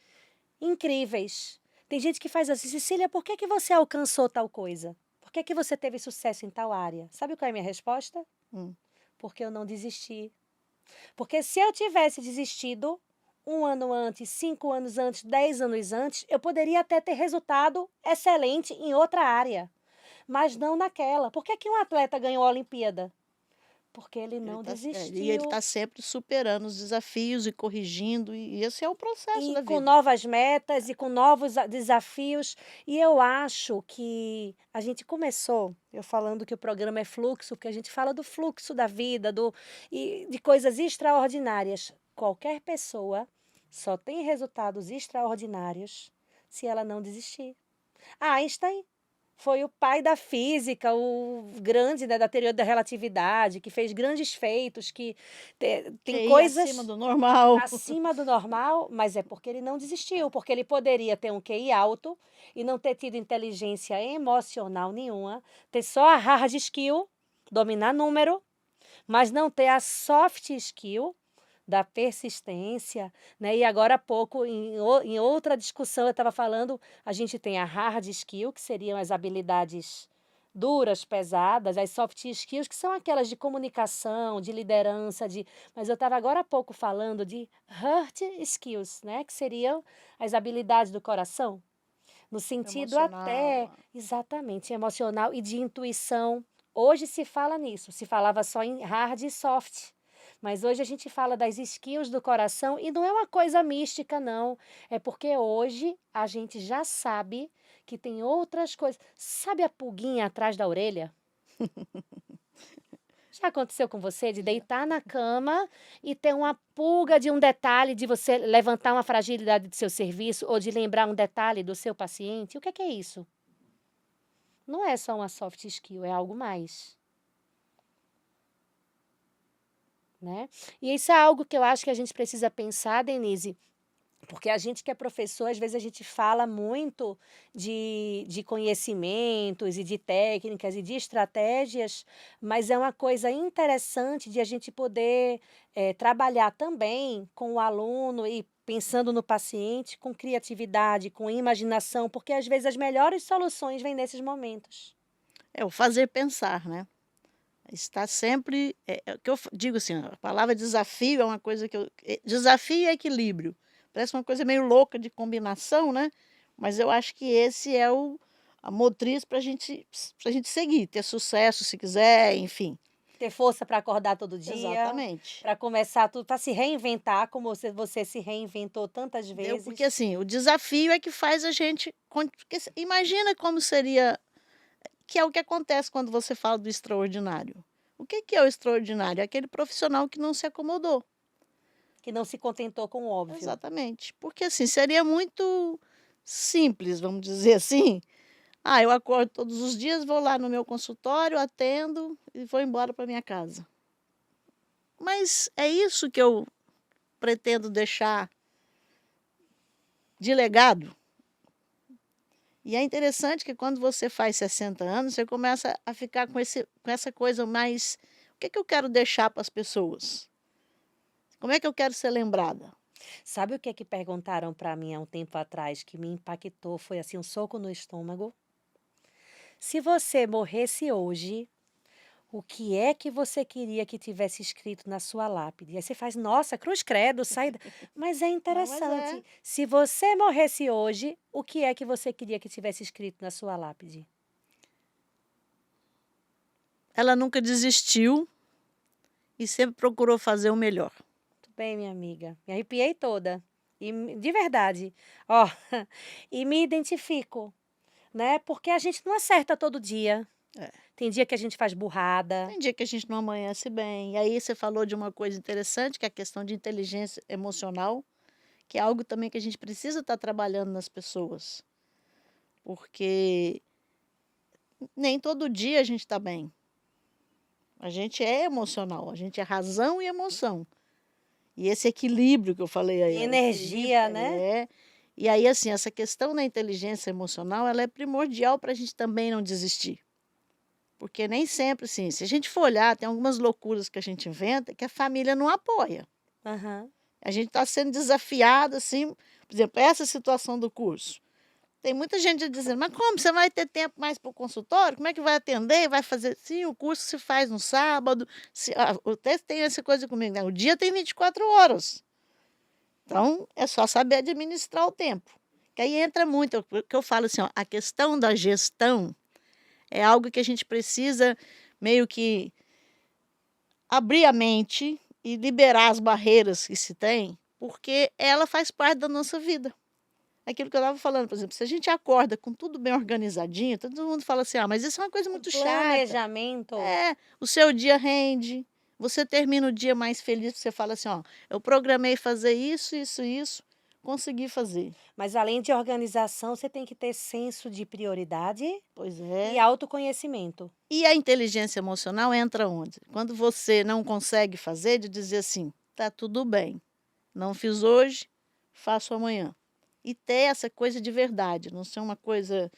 [SPEAKER 1] incríveis. Tem gente que faz assim, Cecília, por que que você alcançou tal coisa? Por que que você teve sucesso em tal área? Sabe qual é a minha resposta?
[SPEAKER 2] Hum,
[SPEAKER 1] Porque eu não desisti. Porque se eu tivesse desistido, 1 ano antes, 5 anos antes, 10 anos antes, eu poderia até ter resultado excelente em outra área, mas não naquela. Por que que um atleta ganhou a Olimpíada? Porque ele
[SPEAKER 2] Ele
[SPEAKER 1] não
[SPEAKER 2] tá e ele
[SPEAKER 1] desistiu.
[SPEAKER 2] está sempre superando os desafios e corrigindo, e esse é o processo
[SPEAKER 1] E
[SPEAKER 2] da
[SPEAKER 1] com
[SPEAKER 2] vida.
[SPEAKER 1] novas metas e com novos desafios. E eu acho que a gente começou, eu falando que o programa é fluxo, porque a gente fala do fluxo da vida, e de coisas extraordinárias. Qualquer pessoa só tem resultados extraordinários se ela não desistir. Einstein foi o pai da física, o grande, né, da teoria da relatividade, que fez grandes feitos, que tem
[SPEAKER 2] QI acima
[SPEAKER 1] coisas
[SPEAKER 2] do normal.
[SPEAKER 1] acima do normal, mas é porque ele não desistiu, porque ele poderia ter um QI alto e não ter tido inteligência emocional nenhuma, ter só a hard skill, dominar número, mas não ter a soft skill da persistência, né? E agora há pouco, em outra discussão, eu estava falando, a gente tem a hard skill, que seriam as habilidades duras, pesadas, as soft skills, que são aquelas de comunicação, de liderança, mas eu estava agora há pouco falando de hard skills, né? Que seriam as habilidades do coração, no sentido até,
[SPEAKER 2] Emocional.
[SPEAKER 1] exatamente, emocional e de intuição. Hoje se fala nisso, se falava só em hard e soft. Mas hoje a gente fala das skills do coração e não é uma coisa mística, não. É porque hoje a gente já sabe que tem outras coisas. Sabe a pulguinha atrás da orelha? Já aconteceu com você de
[SPEAKER 2] Já.
[SPEAKER 1] deitar na cama e ter uma pulga de um detalhe, de você levantar uma fragilidade do seu serviço ou de lembrar um detalhe do seu paciente? O que é isso? Não é só uma soft skill, é algo mais, né? E isso é algo que eu acho que a gente precisa pensar, Denise, porque a gente que é professor, às vezes a gente fala muito de conhecimentos e de técnicas e de estratégias, mas é uma coisa interessante de a gente poder trabalhar também com o aluno e pensando no paciente, com criatividade, com imaginação, porque às vezes as melhores soluções vêm nesses momentos.
[SPEAKER 2] É o fazer pensar, né. Está sempre é o que eu digo assim, a palavra desafio é uma coisa que desafio e equilíbrio. Parece uma coisa meio louca de combinação, né, mas eu acho que esse é a motriz para gente seguir, ter sucesso se quiser, enfim.
[SPEAKER 1] Ter força para acordar todo dia,
[SPEAKER 2] Exatamente.
[SPEAKER 1] para começar tudo, para se reinventar, como você se reinventou tantas
[SPEAKER 2] Entendeu? Porque
[SPEAKER 1] vezes.
[SPEAKER 2] assim, o desafio é que faz a gente porque imagina como seria que é o que acontece quando você fala do extraordinário. O que que é o extraordinário? É aquele profissional que não se acomodou.
[SPEAKER 1] Que não se contentou com o óbvio.
[SPEAKER 2] Exatamente. Porque, assim, seria muito simples, vamos dizer assim. Ah, eu acordo todos os dias, vou lá no meu consultório, atendo e vou embora para minha casa. Mas é isso que eu pretendo deixar de legado. E é interessante que quando você faz 60 anos, você começa a ficar com essa coisa mais: o que que eu quero deixar para as pessoas? Como é que eu quero ser lembrada?
[SPEAKER 1] Sabe o que é que perguntaram para mim há um tempo atrás que me impactou, foi assim um soco no estômago? Se você morresse hoje, o que é que você queria que tivesse escrito na sua lápide? Aí você faz: "Nossa, cruz credo, sai da". Mas é
[SPEAKER 2] Não, mas é.
[SPEAKER 1] interessante. Se você morresse hoje, o que é que você queria que tivesse escrito na sua lápide?
[SPEAKER 2] Ela nunca desistiu e sempre procurou fazer o melhor.
[SPEAKER 1] Muito bem, minha amiga. Me arrepiei toda. De verdade. Ó, e me identifico, né? Porque a gente não acerta todo dia.
[SPEAKER 2] É.
[SPEAKER 1] Tem dia que a gente faz burrada.
[SPEAKER 2] Tem dia que a gente não amanhece bem. E aí você falou de uma coisa interessante, que é a questão de inteligência emocional, que é algo também que a gente precisa estar trabalhando nas pessoas. Porque nem todo dia a gente está bem. A gente é emocional, a gente é razão e emoção. E esse equilíbrio que eu falei
[SPEAKER 1] E
[SPEAKER 2] aí, ó, equilíbrio
[SPEAKER 1] energia, né?
[SPEAKER 2] é. E aí, assim, essa questão da inteligência emocional, ela é primordial para a gente também não desistir. Porque nem sempre, assim, se a gente for olhar, tem algumas loucuras que a gente inventa que a família não apoia.
[SPEAKER 1] Aham.
[SPEAKER 2] A gente está sendo desafiado, assim, por exemplo, essa situação do curso. Tem muita gente dizendo, mas como você vai ter tempo mais para o consultório? Como é que vai atender? Vai fazer? Sim, o curso se faz no sábado. O texto tem essa coisa comigo, né? O dia tem 24 horas. Então, é só saber administrar o tempo. Que aí entra muito, que eu falo assim, ó, a questão da gestão é algo que a gente precisa meio que abrir a mente e liberar as barreiras que se tem, porque ela faz parte da nossa vida. Aquilo que eu estava falando, por exemplo, se a gente acorda com tudo bem organizadinho, todo mundo fala assim: "Ah, mas isso é uma coisa
[SPEAKER 1] O
[SPEAKER 2] muito chata".
[SPEAKER 1] planejamento.
[SPEAKER 2] É, o seu dia rende, você termina o dia mais feliz, porque você fala assim: "Ó, eu programei fazer isso, isso, isso, consegui fazer".
[SPEAKER 1] Mas além de organização, você tem que ter senso de prioridade
[SPEAKER 2] Pois
[SPEAKER 1] e
[SPEAKER 2] é.
[SPEAKER 1] autoconhecimento.
[SPEAKER 2] E a inteligência emocional entra onde? Quando você não consegue fazer, de dizer assim: "Tá tudo bem, não fiz hoje, faço amanhã". E ter essa coisa de verdade, não ser uma coisa,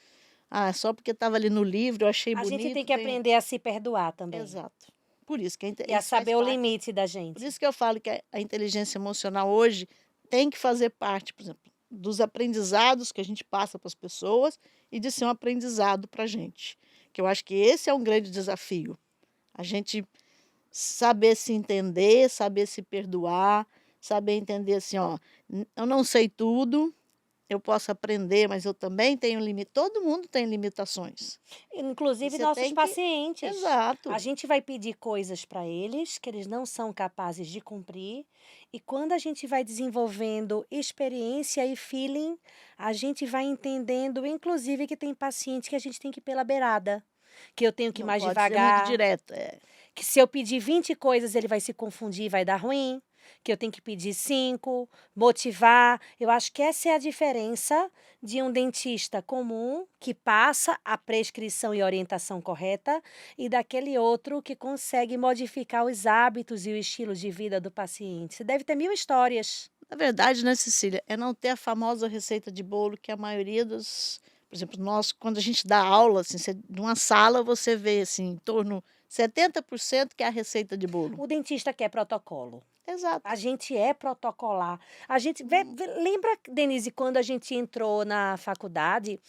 [SPEAKER 2] só porque estava ali no livro, eu achei
[SPEAKER 1] A gente tem
[SPEAKER 2] bonito,
[SPEAKER 1] que
[SPEAKER 2] tem.
[SPEAKER 1] aprender a se perdoar também
[SPEAKER 2] Exato. Por isso que
[SPEAKER 1] e a
[SPEAKER 2] isso faz
[SPEAKER 1] saber o
[SPEAKER 2] parte.
[SPEAKER 1] limite da
[SPEAKER 2] Por
[SPEAKER 1] gente.
[SPEAKER 2] isso que eu falo que a inteligência emocional hoje tem que fazer parte, por exemplo, dos aprendizados que a gente passa para as pessoas e de ser um aprendizado para a gente, que eu acho que esse é um grande desafio. A gente saber se entender, saber se perdoar, saber entender assim, ó, eu não sei tudo, eu posso aprender, mas eu também tenho limite. Todo mundo tem limitações. E
[SPEAKER 1] Inclusive
[SPEAKER 2] você
[SPEAKER 1] nossos
[SPEAKER 2] tem que.
[SPEAKER 1] pacientes. A
[SPEAKER 2] Exato.
[SPEAKER 1] gente vai pedir coisas para eles que eles não são capazes de cumprir, e quando a gente vai desenvolvendo experiência e feeling, a gente vai entendendo, inclusive, que tem paciente que a gente tem que ir pela beirada, que eu tenho que ir
[SPEAKER 2] Não
[SPEAKER 1] mais
[SPEAKER 2] pode ser muito
[SPEAKER 1] devagar.
[SPEAKER 2] direto. É.
[SPEAKER 1] Que se eu pedir 20 coisas, ele vai se confundir e vai dar ruim, que eu tenho que pedir 5, motivar. Eu acho que essa é a diferença de um dentista comum, que passa a prescrição e orientação correta, e daquele outro que consegue modificar os hábitos e o estilo de vida do paciente. Você deve ter mil histórias.
[SPEAKER 2] Na verdade, né, Cecília, é não ter a famosa receita de bolo que a maioria dos, por exemplo, nós, quando a gente dá aula, assim, numa sala você vê assim, em torno 70% que é a receita de bolo.
[SPEAKER 1] O dentista quer protocolo. A
[SPEAKER 2] Exato.
[SPEAKER 1] gente é protocolar. A gente lembra, Denise, quando a gente entrou na faculdade,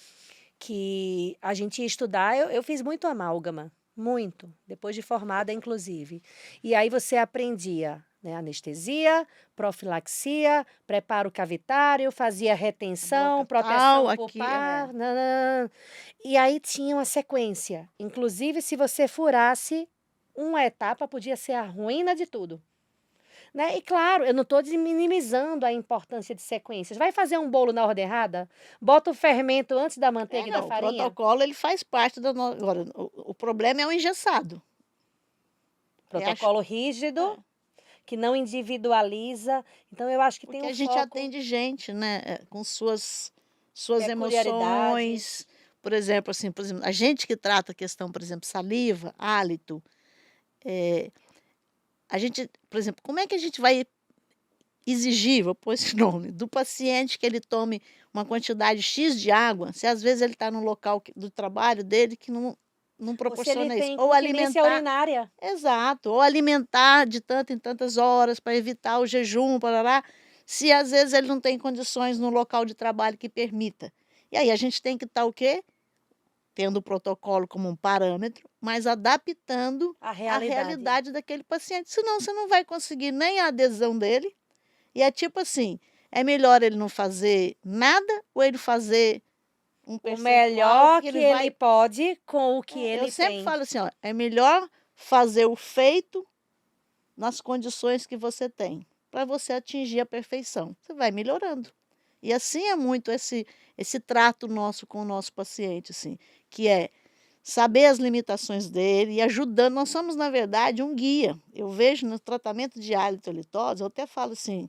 [SPEAKER 1] que a gente ia estudar, eu fiz muito amálgama, muito, depois de formada, inclusive. E aí você aprendia, né, anestesia, profilaxia, preparo cavitário, fazia
[SPEAKER 2] A
[SPEAKER 1] retenção,
[SPEAKER 2] boca tal,
[SPEAKER 1] proteção
[SPEAKER 2] aqui é.
[SPEAKER 1] pulpar, nanã. E aí tinha uma sequência. Inclusive, se você furasse uma etapa, podia ser a ruína de tudo. Né? E claro, eu não estou minimizando a importância de sequências. Vai fazer um bolo na ordem errada? Bota o fermento antes da
[SPEAKER 2] É,
[SPEAKER 1] manteiga e da
[SPEAKER 2] não, o
[SPEAKER 1] farinha?
[SPEAKER 2] protocolo ele faz parte da agora, o problema é o engessado. É
[SPEAKER 1] Protocolo rígido,
[SPEAKER 2] é,
[SPEAKER 1] que não individualiza. Então, eu acho que tem
[SPEAKER 2] porque
[SPEAKER 1] um
[SPEAKER 2] a gente
[SPEAKER 1] foco,
[SPEAKER 2] atende gente, né, com suas
[SPEAKER 1] peculiaridades.
[SPEAKER 2] emoções. Por exemplo, a gente que trata a questão, por exemplo, saliva, hálito, eh, a gente, por exemplo, como é que a gente vai exigir, vou pôr esse nome, do paciente que ele tome uma quantidade X de água, se às vezes ele está no local do trabalho dele que não
[SPEAKER 1] Ou se ele
[SPEAKER 2] proporciona isso.
[SPEAKER 1] tem
[SPEAKER 2] Ou
[SPEAKER 1] incontinência
[SPEAKER 2] alimentar.
[SPEAKER 1] urinária.
[SPEAKER 2] Exato, ou alimentar de tanto em tantas horas para evitar o jejum, parará, se às vezes ele não tem condições no local de trabalho que permita. E aí a gente tem que estar o quê? Tendo o protocolo como um parâmetro, mas adaptando
[SPEAKER 1] A
[SPEAKER 2] à
[SPEAKER 1] realidade.
[SPEAKER 2] realidade daquele paciente, senão você não vai conseguir nem a adesão dele. E é tipo assim, é melhor ele não fazer nada ou ele fazer um
[SPEAKER 1] O
[SPEAKER 2] percentual
[SPEAKER 1] melhor
[SPEAKER 2] que
[SPEAKER 1] que
[SPEAKER 2] ele
[SPEAKER 1] ele
[SPEAKER 2] vai.
[SPEAKER 1] pode com o que
[SPEAKER 2] Eu
[SPEAKER 1] ele
[SPEAKER 2] sempre
[SPEAKER 1] tem.
[SPEAKER 2] falo assim, ó, é melhor fazer o feito nas condições que você tem, para você atingir a perfeição. Você vai melhorando. E assim é muito esse trato nosso com o nosso paciente, assim, que é saber as limitações dele e ajudando. Nós somos, na verdade, um guia. Eu vejo no tratamento de hálito litose, eu até falo assim,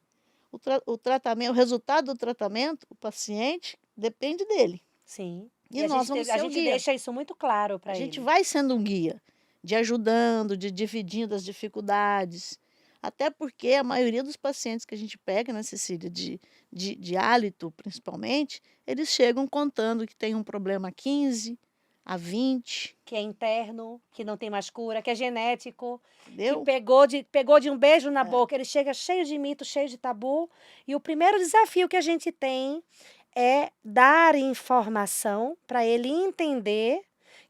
[SPEAKER 2] o tratamento, o resultado do tratamento, o paciente depende dele.
[SPEAKER 1] Sim.
[SPEAKER 2] E nós vamos
[SPEAKER 1] A
[SPEAKER 2] ser o
[SPEAKER 1] gente
[SPEAKER 2] guia.
[SPEAKER 1] deixa isso muito claro
[SPEAKER 2] A
[SPEAKER 1] para
[SPEAKER 2] gente
[SPEAKER 1] ele.
[SPEAKER 2] vai sendo um guia, de ajudando, de dividindo as dificuldades. Até porque a maioria dos pacientes que a gente pega, né, Cecília, de hálito principalmente, eles chegam contando que tem um problema há 15, há 20,
[SPEAKER 1] Que é interno, que não tem mais cura, que é genético, que
[SPEAKER 2] entendeu?
[SPEAKER 1] pegou de um beijo na
[SPEAKER 2] É,
[SPEAKER 1] boca, ele chega cheio de mito, cheio de tabu. E o primeiro desafio que a gente tem é dar informação para ele entender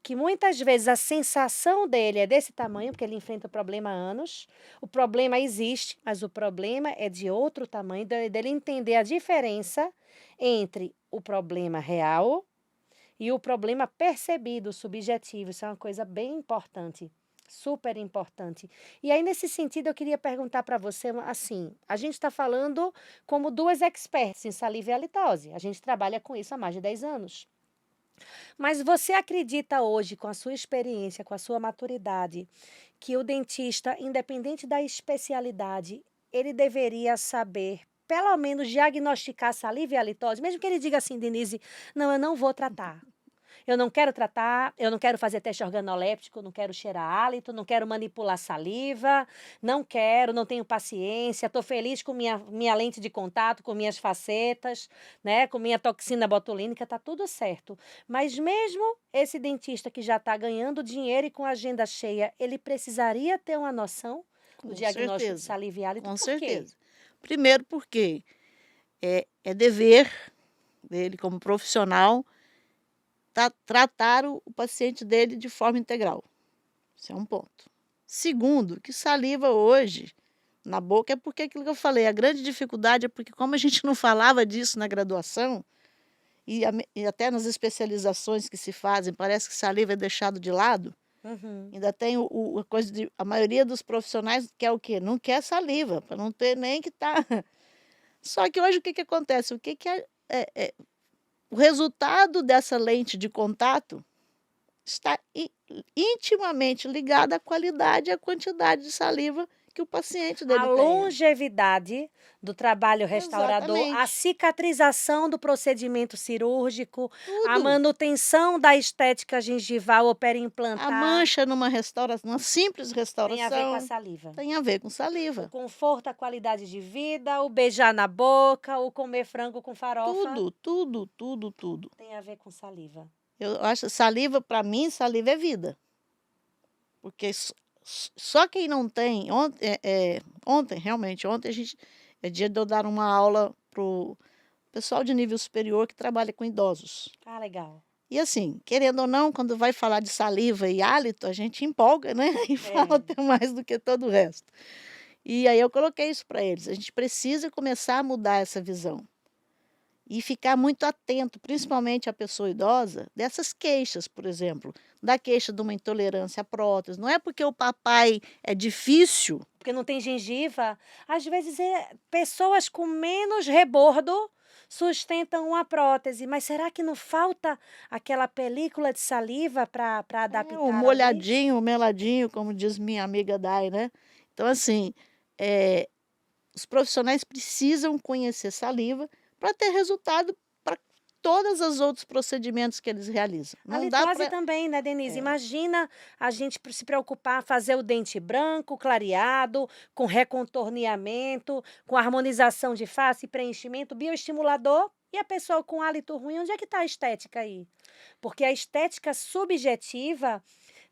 [SPEAKER 1] que muitas vezes a sensação dele é desse tamanho, porque ele enfrenta o problema há anos. O problema existe, mas o problema é de outro tamanho, dele entender a diferença entre o problema real e o problema percebido, subjetivo. Isso é uma coisa bem importante, super importante. E aí, nesse sentido, eu queria perguntar para você, assim, a gente está falando como duas experts em saliva e halitose. A gente trabalha com isso há mais de 10 anos. Mas você acredita hoje, com a sua experiência, com a sua maturidade, que o dentista, independente da especialidade, ele deveria saber, pelo menos, diagnosticar saliva e halitose, mesmo que ele diga assim, Denise, não, eu não vou tratar. Eu não quero tratar, eu não quero fazer teste organoléptico, não quero cheirar hálito, não quero manipular saliva, não quero, não tenho paciência, estou feliz com minha lente de contato, com minhas facetas, né, com minha toxina botulínica, está tudo certo. Mas mesmo esse dentista que já está ganhando dinheiro e com a agenda cheia, ele precisaria ter uma noção do
[SPEAKER 2] Com
[SPEAKER 1] diagnóstico de
[SPEAKER 2] certeza,
[SPEAKER 1] saliva e hálito?
[SPEAKER 2] com
[SPEAKER 1] Por quê?
[SPEAKER 2] certeza. Primeiro porque é dever dele como profissional tratar o paciente dele de forma integral. Isso é um ponto. Segundo, que saliva hoje na boca é porque aquilo que eu falei, a grande dificuldade é porque como a gente não falava disso na graduação e até nas especializações que se fazem, parece que saliva é deixado de lado.
[SPEAKER 1] Uhum.
[SPEAKER 2] Ainda tem a coisa de a maioria dos profissionais quer o quê? Não quer saliva, para não ter nem que tá. Só que hoje o que que acontece? O que que o resultado dessa lente de contato está intimamente ligado à qualidade e à quantidade de saliva que o paciente
[SPEAKER 1] A
[SPEAKER 2] dele tem.
[SPEAKER 1] longevidade do trabalho restaurador, a
[SPEAKER 2] Exatamente.
[SPEAKER 1] cicatrização do procedimento cirúrgico, a
[SPEAKER 2] Tudo.
[SPEAKER 1] manutenção da estética gengival ou
[SPEAKER 2] A
[SPEAKER 1] periimplantar
[SPEAKER 2] mancha numa restauração, uma simples
[SPEAKER 1] tem a ver com a
[SPEAKER 2] restauração,
[SPEAKER 1] saliva.
[SPEAKER 2] tem a ver com
[SPEAKER 1] O
[SPEAKER 2] saliva.
[SPEAKER 1] conforto, a qualidade de vida, o beijar na boca, o comer frango com farofa,
[SPEAKER 2] Tudo, tudo, tudo, tudo.
[SPEAKER 1] tem a ver com saliva.
[SPEAKER 2] Eu acho saliva, para mim, saliva é vida. Porque só quem não tem. Ontem, realmente, ontem a gente. É dia de eu dar uma aula para o pessoal de nível superior que trabalha com idosos.
[SPEAKER 1] Ah, legal.
[SPEAKER 2] E assim, querendo ou não, quando vai falar de saliva e hálito, a gente empolga, né? E fala
[SPEAKER 1] É.
[SPEAKER 2] até mais do que todo o resto. E aí eu coloquei isso para eles. A gente precisa começar a mudar essa visão. E ficar muito atento, principalmente a pessoa idosa, dessas queixas, por exemplo, da queixa de uma intolerância à prótese. Não é porque o papai é difícil.
[SPEAKER 1] Porque não tem gengiva. Às vezes, pessoas com menos rebordo sustentam uma prótese, mas será que não falta aquela película de saliva para
[SPEAKER 2] O
[SPEAKER 1] adaptar ali?
[SPEAKER 2] molhadinho, o meladinho, como diz minha amiga Dai, né? Então, assim, os profissionais precisam conhecer saliva para ter resultado para todos os outros procedimentos que eles realizam.
[SPEAKER 1] A
[SPEAKER 2] Não dá
[SPEAKER 1] litose
[SPEAKER 2] para.
[SPEAKER 1] também, né, Denise?
[SPEAKER 2] É,
[SPEAKER 1] Imagina a gente se preocupar, fazer o dente branco, clareado, com recontorneamento, com harmonização de face, preenchimento, bioestimulador, e a pessoa com hálito ruim, onde é que está a estética aí? Porque a estética subjetiva,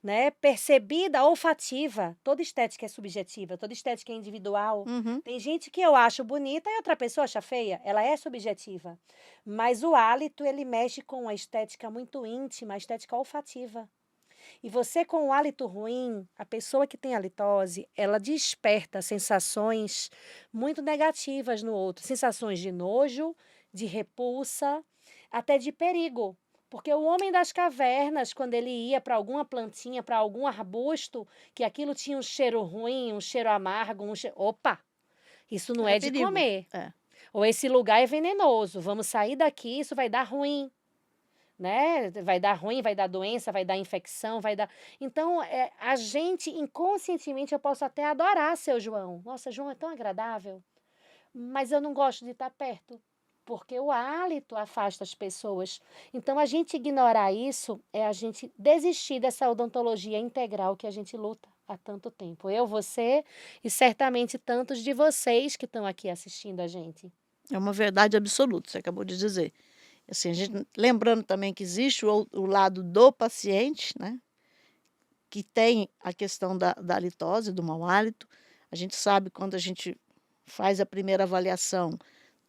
[SPEAKER 1] né, percebida, olfativa, toda estética é subjetiva, toda estética é individual.
[SPEAKER 2] uhum.
[SPEAKER 1] Tem gente que eu acho bonita e outra pessoa acha feia, ela é subjetiva. Mas o hálito, ele mexe com a estética muito íntima, a estética olfativa. E você com o hálito ruim, a pessoa que tem halitose, ela desperta sensações muito negativas no outro, sensações de nojo, de repulsa, até de perigo. Porque o homem das cavernas, quando ele ia para alguma plantinha, para algum arbusto, que aquilo tinha um cheiro ruim, um cheiro amargo, opa, isso não
[SPEAKER 2] Era
[SPEAKER 1] é de
[SPEAKER 2] perigo.
[SPEAKER 1] comer.
[SPEAKER 2] É.
[SPEAKER 1] Ou esse lugar é venenoso, vamos sair daqui, isso vai dar ruim, né? Vai dar ruim, vai dar doença, vai dar infecção, vai dar. Então, a gente, inconscientemente, eu posso até adorar seu João. Nossa, João é tão agradável, mas eu não gosto de estar perto, porque o hálito afasta as pessoas. Então, a gente ignorar isso é a gente desistir dessa odontologia integral que a gente luta há tanto tempo. Eu, você e certamente tantos de vocês que estão aqui assistindo a gente.
[SPEAKER 2] É uma verdade absoluta, você acabou de dizer. Assim, a gente, lembrando também que existe o lado do paciente, né? Que tem a questão da halitose, do mau hálito. A gente sabe quando a gente faz a primeira avaliação,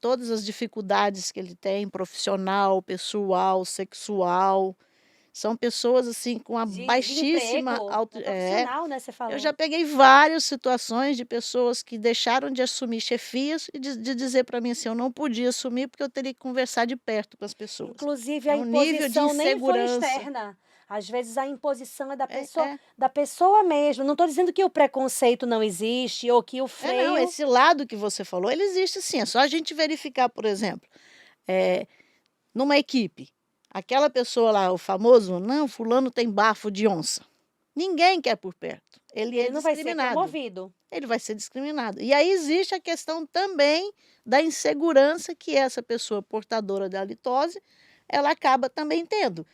[SPEAKER 2] todas as dificuldades que ele tem, profissional, pessoal, sexual, São pessoas, assim, com a
[SPEAKER 1] De
[SPEAKER 2] baixíssima
[SPEAKER 1] desemprego,
[SPEAKER 2] auto
[SPEAKER 1] é profissional, né, você
[SPEAKER 2] eu já
[SPEAKER 1] falou.
[SPEAKER 2] peguei várias situações de pessoas que deixaram de assumir chefias e de dizer para mim assim: "Eu não podia assumir, porque eu teria que conversar de perto com as pessoas".
[SPEAKER 1] Inclusive
[SPEAKER 2] É
[SPEAKER 1] a
[SPEAKER 2] um nível de
[SPEAKER 1] imposição nem foi
[SPEAKER 2] insegurança.
[SPEAKER 1] externa. Às vezes a imposição é
[SPEAKER 2] É, é.
[SPEAKER 1] da pessoa mesmo. Não estou dizendo que o preconceito não existe ou que o
[SPEAKER 2] É, não,
[SPEAKER 1] freio.
[SPEAKER 2] esse lado que você falou, ele existe sim, é só a gente verificar, por exemplo, eh, numa equipe, aquela pessoa lá, o famoso: "Não, fulano tem bafo de onça". Ninguém quer por perto, ele é
[SPEAKER 1] Ele não vai ser
[SPEAKER 2] discriminado.
[SPEAKER 1] promovido.
[SPEAKER 2] Ele vai ser discriminado. E aí existe a questão também da insegurança que essa pessoa portadora da halitose, ela acaba também tendo,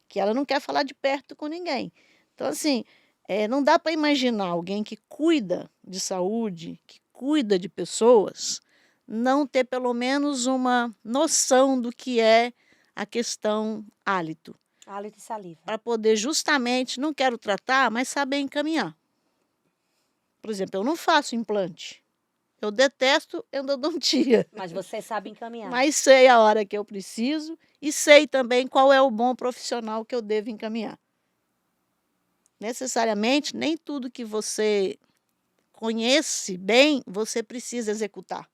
[SPEAKER 2] que ela não quer falar de perto com ninguém. Então assim, não dá para imaginar alguém que cuida de saúde, que cuida de pessoas, não ter pelo menos uma noção do que é a questão hálito,
[SPEAKER 1] Hálito e saliva.
[SPEAKER 2] para poder justamente, não quero tratar, mas saber encaminhar. Por exemplo, eu não faço implante. Eu detesto endodontia,
[SPEAKER 1] Mas você sabe encaminhar.
[SPEAKER 2] mas sei a hora que eu preciso e sei também qual é o bom profissional que eu devo encaminhar. Necessariamente, nem tudo que você conhece bem, você precisa executar,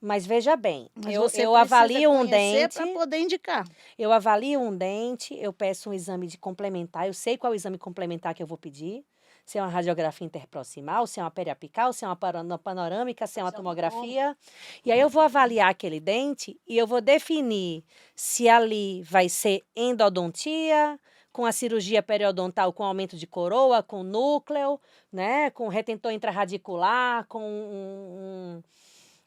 [SPEAKER 1] Mas veja bem,
[SPEAKER 2] mas
[SPEAKER 1] eu
[SPEAKER 2] você
[SPEAKER 1] eu
[SPEAKER 2] precisa
[SPEAKER 1] avalio um
[SPEAKER 2] conhecer
[SPEAKER 1] dente
[SPEAKER 2] para poder indicar.
[SPEAKER 1] eu avalio um dente, eu peço um exame de complementar, eu sei qual é o exame complementar que eu vou pedir, se é uma radiografia interproximal, se é uma periapical, se é uma panorâmica, se é uma
[SPEAKER 2] Isso é uma tomografia.
[SPEAKER 1] tomografia. E aí eu vou avaliar aquele dente e eu vou definir se ali vai ser endodontia, com a cirurgia periodontal com aumento de coroa, com núcleo, né, com retentor intrarradicular, com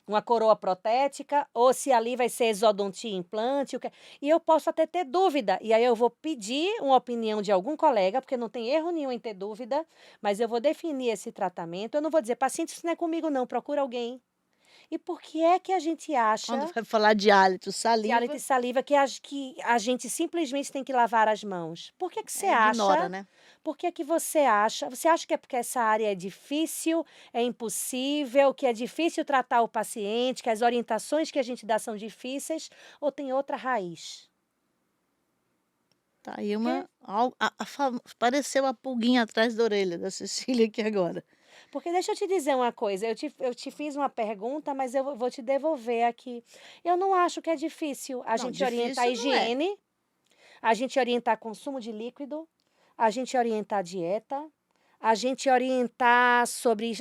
[SPEAKER 1] uma coroa protética, ou se ali vai ser exodontia implante, e eu posso até ter dúvida, e aí eu vou pedir uma opinião de algum colega, porque não tem erro nenhum em ter dúvida, mas eu vou definir esse tratamento, eu não vou dizer: "Paciente, isso não é comigo não, procura alguém". E por que é que a gente
[SPEAKER 2] Quando
[SPEAKER 1] acha
[SPEAKER 2] vai falar de hálito,
[SPEAKER 1] de hálito
[SPEAKER 2] saliva,
[SPEAKER 1] e saliva que a gente simplesmente tem que lavar as mãos? Por que que você
[SPEAKER 2] ignora,
[SPEAKER 1] acha
[SPEAKER 2] né?
[SPEAKER 1] por que que você acha que é porque essa área é difícil, é impossível, que é difícil tratar o paciente, que as orientações que a gente dá são difíceis, ou tem outra raiz?
[SPEAKER 2] Tá aí
[SPEAKER 1] Porque
[SPEAKER 2] uma a fam apareceu a pulguinha atrás da orelha da Cecília aqui agora.
[SPEAKER 1] porque deixa eu te dizer uma coisa, eu te fiz uma pergunta, mas eu vou te devolver aqui. Eu não acho que é difícil a
[SPEAKER 2] Não,
[SPEAKER 1] gente orientar a
[SPEAKER 2] difícil não é.
[SPEAKER 1] higiene, a gente orientar consumo de líquido, a gente orientar dieta, a gente orientar sobre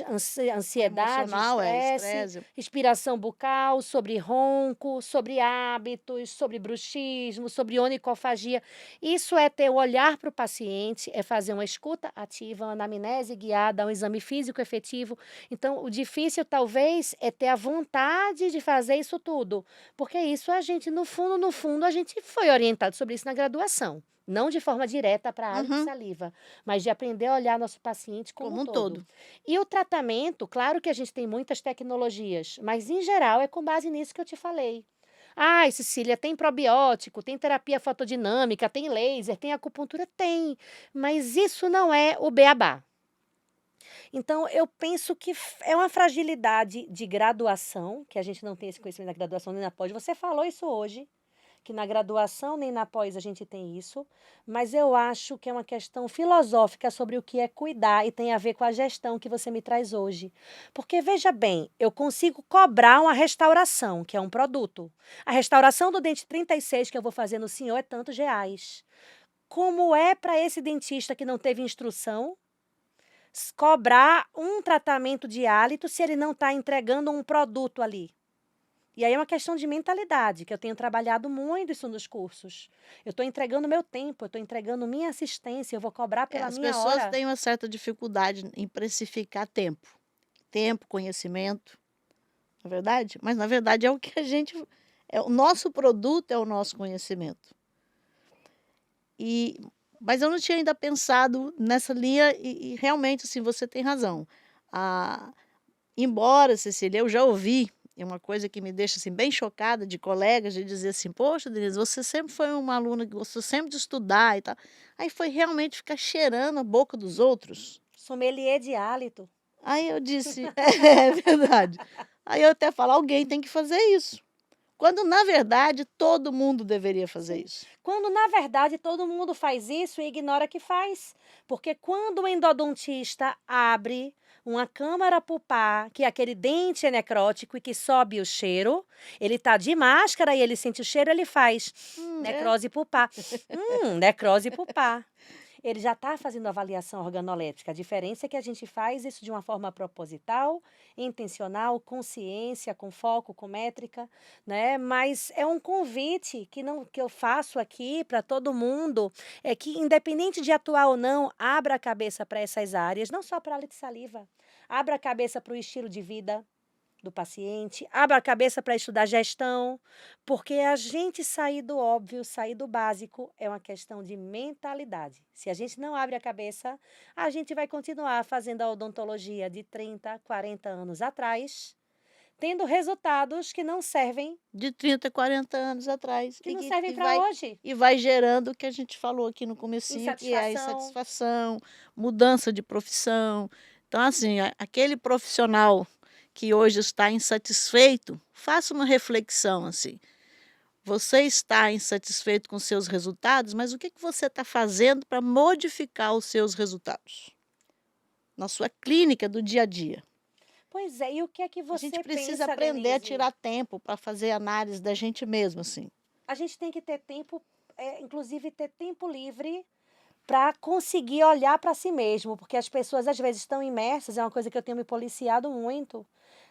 [SPEAKER 2] O
[SPEAKER 1] ansiedade,
[SPEAKER 2] emocional é
[SPEAKER 1] estresse,
[SPEAKER 2] estresse.
[SPEAKER 1] respiração bucal, sobre ronco, sobre hábitos, sobre bruxismo, sobre onicofagia. Isso é ter o olhar para o paciente, é fazer uma escuta ativa, uma anamnese guiada, um exame físico efetivo. Então, o difícil talvez é ter a vontade de fazer isso tudo, porque isso a gente, no fundo, a gente foi orientado sobre isso na graduação. Não de forma direta para hálito e
[SPEAKER 2] Uhum,
[SPEAKER 1] saliva, mas de aprender a olhar nosso paciente como um
[SPEAKER 2] como um
[SPEAKER 1] todo.
[SPEAKER 2] todo.
[SPEAKER 1] E o tratamento, claro que a gente tem muitas tecnologias, mas em geral é com base nisso que eu te falei. Ai, Cecília, tem probiótico, tem terapia fotodinâmica, tem laser, tem acupuntura? Tem, mas isso não é o beabá. Então, eu penso que é uma fragilidade de graduação, que a gente não tem esse conhecimento na graduação nem na pós. Você falou isso hoje, que na graduação nem na pós a gente tem isso, mas eu acho que é uma questão filosófica sobre o que é cuidar e tem a ver com a gestão que você me traz hoje. Porque veja bem, eu consigo cobrar uma restauração, que é um produto. A restauração do dente 36 que eu vou fazer no senhor é tantos reais. Como é para esse dentista que não teve instrução cobrar um tratamento de hálito se ele não está entregando um produto ali? E aí é uma questão de mentalidade, que eu tenho trabalhado muito isso nos cursos. Eu estou entregando meu tempo, eu estou entregando minha assistência, eu vou cobrar
[SPEAKER 2] É,
[SPEAKER 1] pela
[SPEAKER 2] as
[SPEAKER 1] minha
[SPEAKER 2] pessoas
[SPEAKER 1] hora.
[SPEAKER 2] têm uma certa dificuldade em precificar tempo. Tempo, conhecimento, não é verdade? Mas na verdade é o que a gente o nosso produto é o nosso conhecimento. E mas eu não tinha ainda pensado nessa linha e realmente, assim, você tem razão. Ah, embora, Cecília, eu já ouvi, é uma coisa que me deixa, assim, bem chocada de colegas, de dizer assim: "Poxa, Denise, você sempre foi uma aluna que gostou sempre de estudar e tal". Aí foi realmente ficar cheirando a boca dos outros.
[SPEAKER 1] Sommelier de hálito.
[SPEAKER 2] Aí eu disse: "É verdade". Aí eu até falo: "Alguém tem que fazer isso". Quando, na verdade, todo mundo deveria fazer isso.
[SPEAKER 1] Quando, na verdade, todo mundo faz isso e ignora que faz. Porque quando o endodontista abre uma câmara pulpar, que aquele dente é necrótico e que sobe o cheiro, ele tá de máscara e ele sente o cheiro, ele faz
[SPEAKER 2] É.
[SPEAKER 1] necrose pulpar. Necrose pulpar. Ele já está fazendo avaliação organolétrica. A diferença é que a gente faz isso de uma forma proposital, intencional, com ciência, com foco, com métrica, né? Mas é um convite que eu faço aqui para todo mundo, é que independente de atuar ou não, abra a cabeça para essas áreas, não só para a hálito de saliva, abra a cabeça para o estilo de vida do paciente, abra a cabeça para estudar gestão, porque a gente sair do óbvio, sair do básico, é uma questão de mentalidade. Se a gente não abre a cabeça, a gente vai continuar fazendo a odontologia de 30, 40 anos atrás, tendo resultados que não servem,
[SPEAKER 2] De 30, 40 anos atrás.
[SPEAKER 1] que não
[SPEAKER 2] E
[SPEAKER 1] servem
[SPEAKER 2] e
[SPEAKER 1] para
[SPEAKER 2] vai
[SPEAKER 1] hoje.
[SPEAKER 2] e vai gerando o que a gente falou aqui no comecinho, que é a
[SPEAKER 1] Insatisfação.
[SPEAKER 2] insatisfação, mudança de profissão. Então, assim, aquele profissional que hoje está insatisfeito, faça uma reflexão, assim. Você está insatisfeito com seus resultados, mas o que você está fazendo para modificar os seus resultados? Na sua clínica do dia a dia.
[SPEAKER 1] Pois é, e o que é que
[SPEAKER 2] A
[SPEAKER 1] você
[SPEAKER 2] gente precisa
[SPEAKER 1] pensa,
[SPEAKER 2] aprender a
[SPEAKER 1] Denise?
[SPEAKER 2] tirar tempo para fazer análise da gente mesmo, assim.
[SPEAKER 1] A gente tem que ter tempo, inclusive ter tempo livre para conseguir olhar para si mesmo, porque as pessoas às vezes estão imersas, é uma coisa que eu tenho me policiado muito,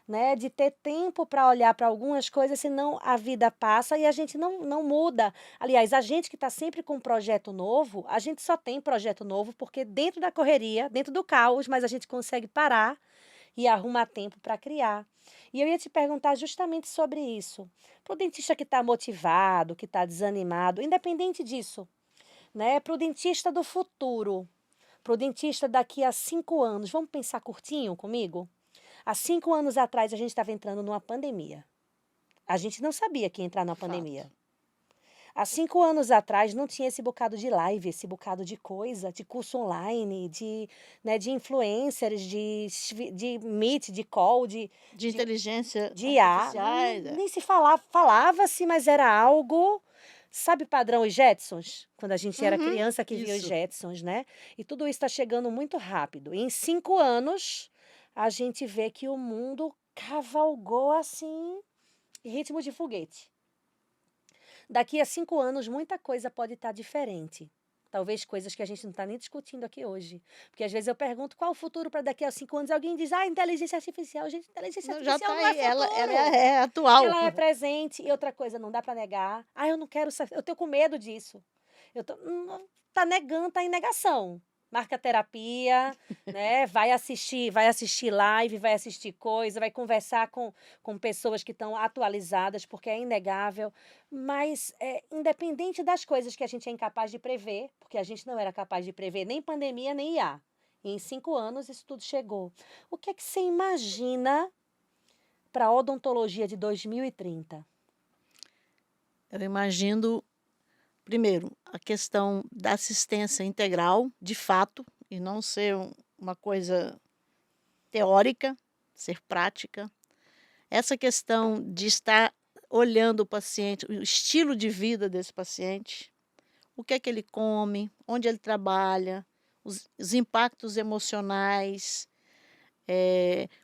[SPEAKER 1] né, de ter tempo para olhar para algumas coisas, senão a vida passa e a gente não muda. Aliás, a gente que está sempre com um projeto novo, a gente só tem projeto novo porque dentro da correria, dentro do caos, mas a gente consegue parar e arrumar tempo para criar. E eu ia te perguntar justamente sobre isso. Para o dentista que está motivado, que está desanimado, independente disso, né? Para o dentista do futuro, para o dentista daqui a 5 anos, vamos pensar curtinho comigo? Há 5 anos atrás a gente estava entrando numa pandemia. A gente não sabia que ia entrar numa
[SPEAKER 2] Fato.
[SPEAKER 1] pandemia. Há 5 anos atrás não tinha esse bocado de live, esse bocado de coisa, de curso online, né, de influencers, de meet, de call,
[SPEAKER 2] De inteligência
[SPEAKER 1] de IA.
[SPEAKER 2] artificiais.
[SPEAKER 1] Nem se falava-se, mas era algo, sabe padrão os Jetsons? Quando a gente era criança que via os
[SPEAKER 2] isso.
[SPEAKER 1] Jetsons, né? E tudo isso está chegando muito rápido. E em 5 anos, a gente vê que o mundo cavalgou assim, em ritmo de foguete. Daqui a 5 anos, muita coisa pode estar diferente. Talvez coisas que a gente não está nem discutindo aqui hoje. Porque às vezes eu pergunto qual o futuro para daqui a 5 anos. Alguém diz, inteligência artificial. Gente, inteligência
[SPEAKER 2] Já
[SPEAKER 1] artificial
[SPEAKER 2] está
[SPEAKER 1] não é
[SPEAKER 2] aí, ela
[SPEAKER 1] futuro.
[SPEAKER 2] é atual.
[SPEAKER 1] Ela é presente. E outra coisa, não dá para negar. Eu não quero saber. Eu tenho com medo disso. Tá negando, tá em negação. Marca terapia, né? Vai assistir live, vai assistir coisa, vai conversar com pessoas que estão atualizadas, porque é inegável. Mas, independente das coisas que a gente é incapaz de prever, porque a gente não era capaz de prever nem pandemia, nem IA. E em 5 anos isso tudo chegou. O que é que você imagina para a odontologia de 2030?
[SPEAKER 2] Eu imagino, primeiro, a questão da assistência integral, de fato, e não ser uma coisa teórica, ser prática. Essa questão de estar olhando o paciente, o estilo de vida desse paciente, o que é que ele come, onde ele trabalha, os impactos emocionais.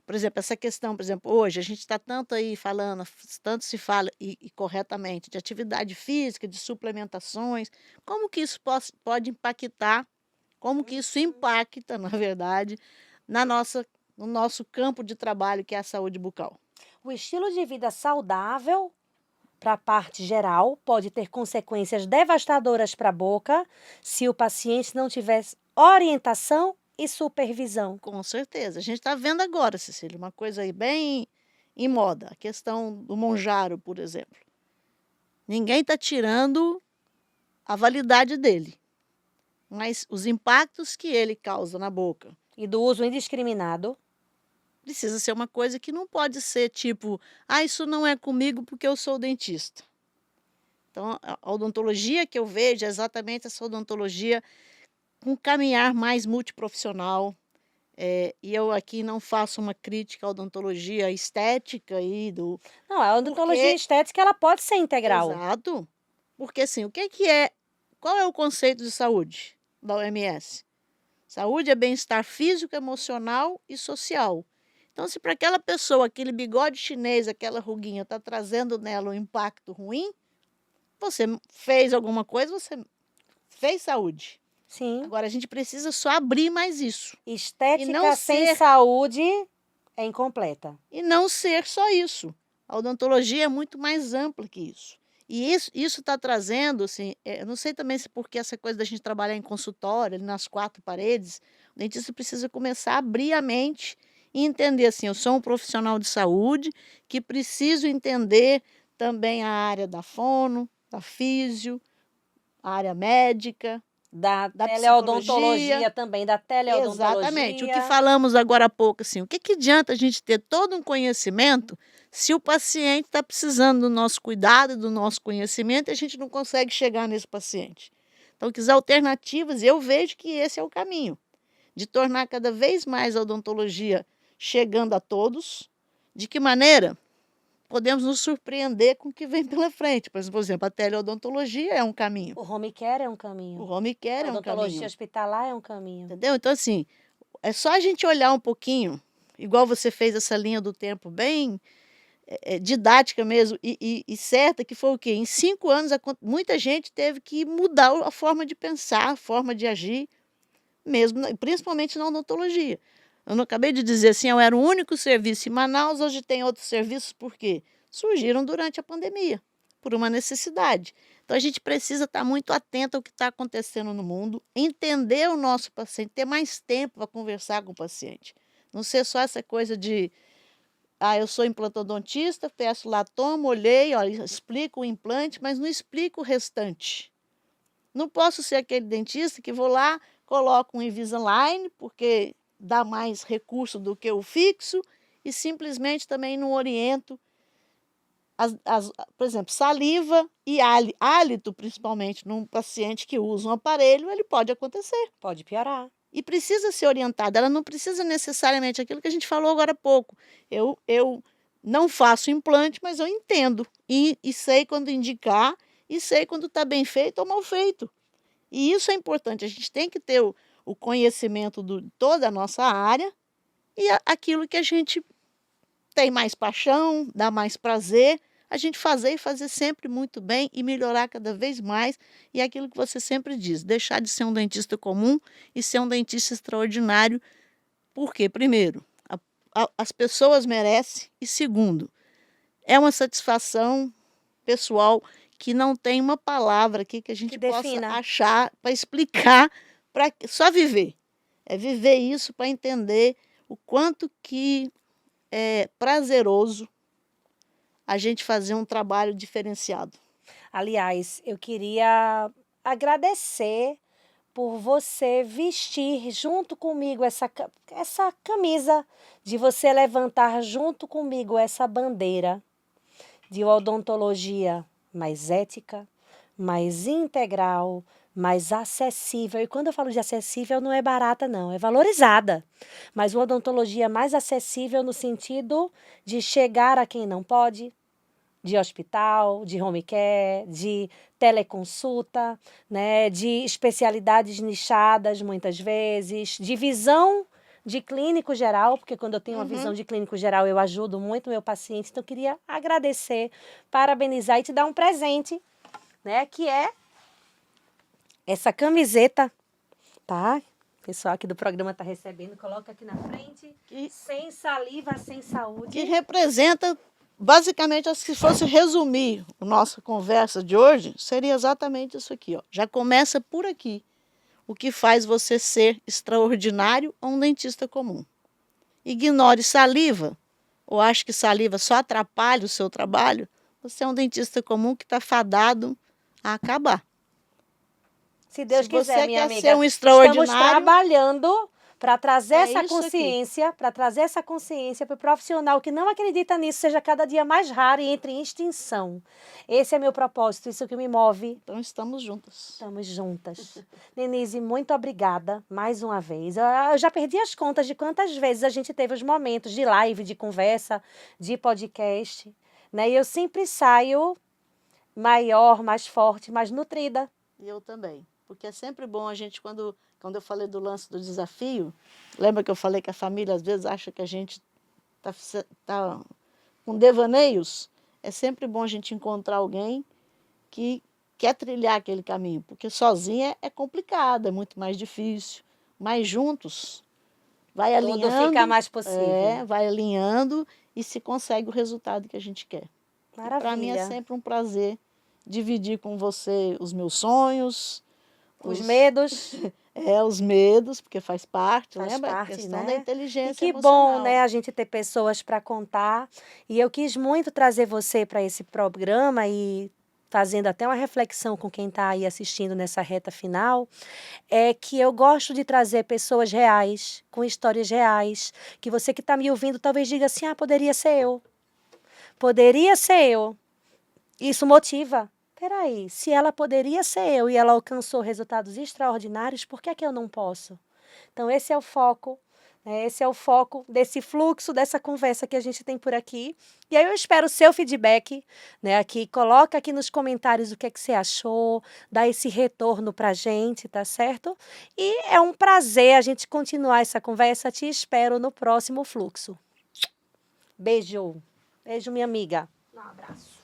[SPEAKER 2] Por exemplo, essa questão, por exemplo, hoje a gente está tanto aí falando, tanto se fala, e corretamente, de atividade física, de suplementações, como que isso pode impactar, como que isso impacta, na verdade, no nosso campo de trabalho, que é a saúde bucal.
[SPEAKER 1] O estilo de vida saudável, para a parte geral, pode ter consequências devastadoras para a boca se o paciente não tiver orientação e supervisão.
[SPEAKER 2] Com certeza. A gente está vendo agora, Cecília, uma coisa aí bem em moda, a questão do Monjaro, por exemplo. Ninguém está tirando a validade dele, mas os impactos que ele causa na boca.
[SPEAKER 1] E do uso indiscriminado.
[SPEAKER 2] Precisa ser uma coisa que não pode ser tipo, isso não é comigo porque eu sou dentista. Então, a odontologia que eu vejo é exatamente essa odontologia com caminhar mais multiprofissional, E eu aqui não faço uma crítica à odontologia estética aí do...
[SPEAKER 1] Não, a odontologia
[SPEAKER 2] Porque...
[SPEAKER 1] estética ela pode ser integral.
[SPEAKER 2] Exato. Porque assim, o que é... Qual é o conceito de saúde da OMS? Saúde é bem-estar físico, emocional e social. Então, se para aquela pessoa, aquele bigode chinês, aquela ruguinha, está trazendo nela um impacto ruim, você fez alguma coisa, você fez saúde.
[SPEAKER 1] Sim.
[SPEAKER 2] Agora, a gente precisa só abrir mais isso.
[SPEAKER 1] Estética sem saúde é incompleta.
[SPEAKER 2] E não ser só isso. A odontologia é muito mais ampla que isso. E isso está trazendo, assim, eu não sei também se porque essa coisa da gente trabalhar em consultório, ali nas quatro paredes, o dentista precisa começar a abrir a mente e entender assim, eu sou um profissional de saúde que preciso entender também a área da fono, da físio, a área médica,
[SPEAKER 1] da
[SPEAKER 2] teleodontologia
[SPEAKER 1] também, da teleodontologia.
[SPEAKER 2] Exatamente. O que falamos agora há pouco, assim, o que adianta a gente ter todo um conhecimento se o paciente está precisando do nosso cuidado, do nosso conhecimento, e a gente não consegue chegar nesse paciente. Então, que as alternativas, eu vejo que esse é o caminho, de tornar cada vez mais a odontologia chegando a todos. De que maneira? Podemos nos surpreender com o que vem pela frente. Por exemplo, a teleodontologia é um caminho.
[SPEAKER 1] O home care é um caminho.
[SPEAKER 2] O home care é um caminho.
[SPEAKER 1] A odontologia hospitalar é um caminho.
[SPEAKER 2] Entendeu? Então, assim, é só a gente olhar um pouquinho, igual você fez essa linha do tempo bem didática mesmo e certa, que foi o quê? Em 5 anos, muita gente teve que mudar a forma de pensar, a forma de agir, mesmo, principalmente na odontologia. Eu não acabei de dizer assim, eu era o único serviço em Manaus, hoje tem outros serviços, por quê? Surgiram durante a pandemia, por uma necessidade. Então, a gente precisa estar muito atento ao que está acontecendo no mundo, entender o nosso paciente, ter mais tempo para conversar com o paciente. Não ser só essa coisa de, eu sou implantodontista, peço lá, tomo, olhei, olha, explico o implante, mas não explico o restante. Não posso ser aquele dentista que vou lá, coloco um Invisalign, porque dá mais recurso do que o fixo, e simplesmente também não oriento. Por exemplo, saliva e hálito, principalmente, num paciente que usa um aparelho, ele pode acontecer.
[SPEAKER 1] Pode piorar.
[SPEAKER 2] E precisa ser orientada, ela não precisa necessariamente aquilo que a gente falou agora há pouco. Eu não faço implante, mas eu entendo e sei quando indicar e sei quando está bem feito ou mal feito. E isso é importante, a gente tem que ter o conhecimento de toda a nossa área e aquilo que a gente tem mais paixão, dá mais prazer, a gente fazer e fazer sempre muito bem e melhorar cada vez mais. E é aquilo que você sempre diz, deixar de ser um dentista comum e ser um dentista extraordinário. Por quê? Primeiro, as pessoas merecem e segundo, é uma satisfação pessoal que não tem uma palavra aqui que a gente possa achar para explicar, para só viver. É viver isso para entender o quanto que é prazeroso a gente fazer um trabalho diferenciado.
[SPEAKER 1] Aliás, eu queria agradecer por você vestir junto comigo essa camisa, de você levantar junto comigo essa bandeira de odontologia mais ética, mais integral, mais acessível. E quando eu falo de acessível, não é barata, não, é valorizada. Mas uma odontologia mais acessível no sentido de chegar a quem não pode, de hospital, de home care, de teleconsulta, né, de especialidades nichadas muitas vezes, de visão de clínico geral, porque quando eu tenho uma visão de clínico geral eu ajudo muito o meu paciente, então eu queria agradecer, parabenizar e te dar um presente, né, que é essa camiseta, tá? O pessoal aqui do programa está recebendo, coloca aqui na frente, sem saliva, sem saúde.
[SPEAKER 2] Que representa... Basicamente, se fosse resumir a nossa conversa de hoje, seria exatamente isso aqui. Ó. Já começa por aqui. O que faz você ser extraordinário ou um dentista comum. Ignore saliva, ou ache que saliva só atrapalha o seu trabalho, você é um dentista comum que está fadado a acabar.
[SPEAKER 1] Se Deus quiser, minha amiga,
[SPEAKER 2] ser um extraordinário,
[SPEAKER 1] estamos trabalhando para trazer
[SPEAKER 2] É
[SPEAKER 1] essa
[SPEAKER 2] isso aqui.
[SPEAKER 1] consciência, para trazer essa consciência para o profissional que não acredita nisso seja cada dia mais raro e entre em extinção. Esse é meu propósito, isso que me move.
[SPEAKER 2] Então estamos juntas.
[SPEAKER 1] Estamos juntas. Denise, muito obrigada mais uma vez. Eu já perdi as contas de quantas vezes a gente teve os momentos de live, de conversa, de podcast, né? E eu sempre saio maior, mais forte, mais nutrida.
[SPEAKER 2] E eu também. Porque é sempre bom a gente, quando eu falei do lance do desafio, lembra que eu falei que a família às vezes acha que a gente tá com devaneios? É sempre bom a gente encontrar alguém que quer trilhar aquele caminho, porque sozinha é complicado, é muito mais difícil. Mas juntos, vai
[SPEAKER 1] Tudo
[SPEAKER 2] alinhando,
[SPEAKER 1] fica mais possível.
[SPEAKER 2] vai alinhando e se consegue o resultado que a gente quer. Para mim é
[SPEAKER 1] Maravilha.
[SPEAKER 2] sempre um prazer dividir com você os meus sonhos,
[SPEAKER 1] Os medos.
[SPEAKER 2] os medos, porque faz parte,
[SPEAKER 1] Faz
[SPEAKER 2] lembra? A
[SPEAKER 1] parte,
[SPEAKER 2] questão
[SPEAKER 1] né?
[SPEAKER 2] da
[SPEAKER 1] E
[SPEAKER 2] inteligência
[SPEAKER 1] que bom,
[SPEAKER 2] emocional.
[SPEAKER 1] né, a gente ter pessoas para contar. E eu quis muito trazer você para esse programa e fazendo até uma reflexão com quem está aí assistindo nessa reta final, é que eu gosto de trazer pessoas reais, com histórias reais, que você que está me ouvindo talvez diga assim, ah, poderia ser eu. Poderia ser eu. Isso motiva. Peraí, se ela poderia ser eu e ela alcançou resultados extraordinários, por que é que eu não posso? Então, esse é o foco, né? Esse é o foco desse fluxo, dessa conversa que a gente tem por aqui. E aí eu espero o seu feedback, né? Aqui, coloca aqui nos comentários o que é que você achou, dá esse retorno pra gente, tá certo? E é um prazer a gente continuar essa conversa. Te espero no próximo fluxo. Beijo. Beijo, minha amiga. Um abraço.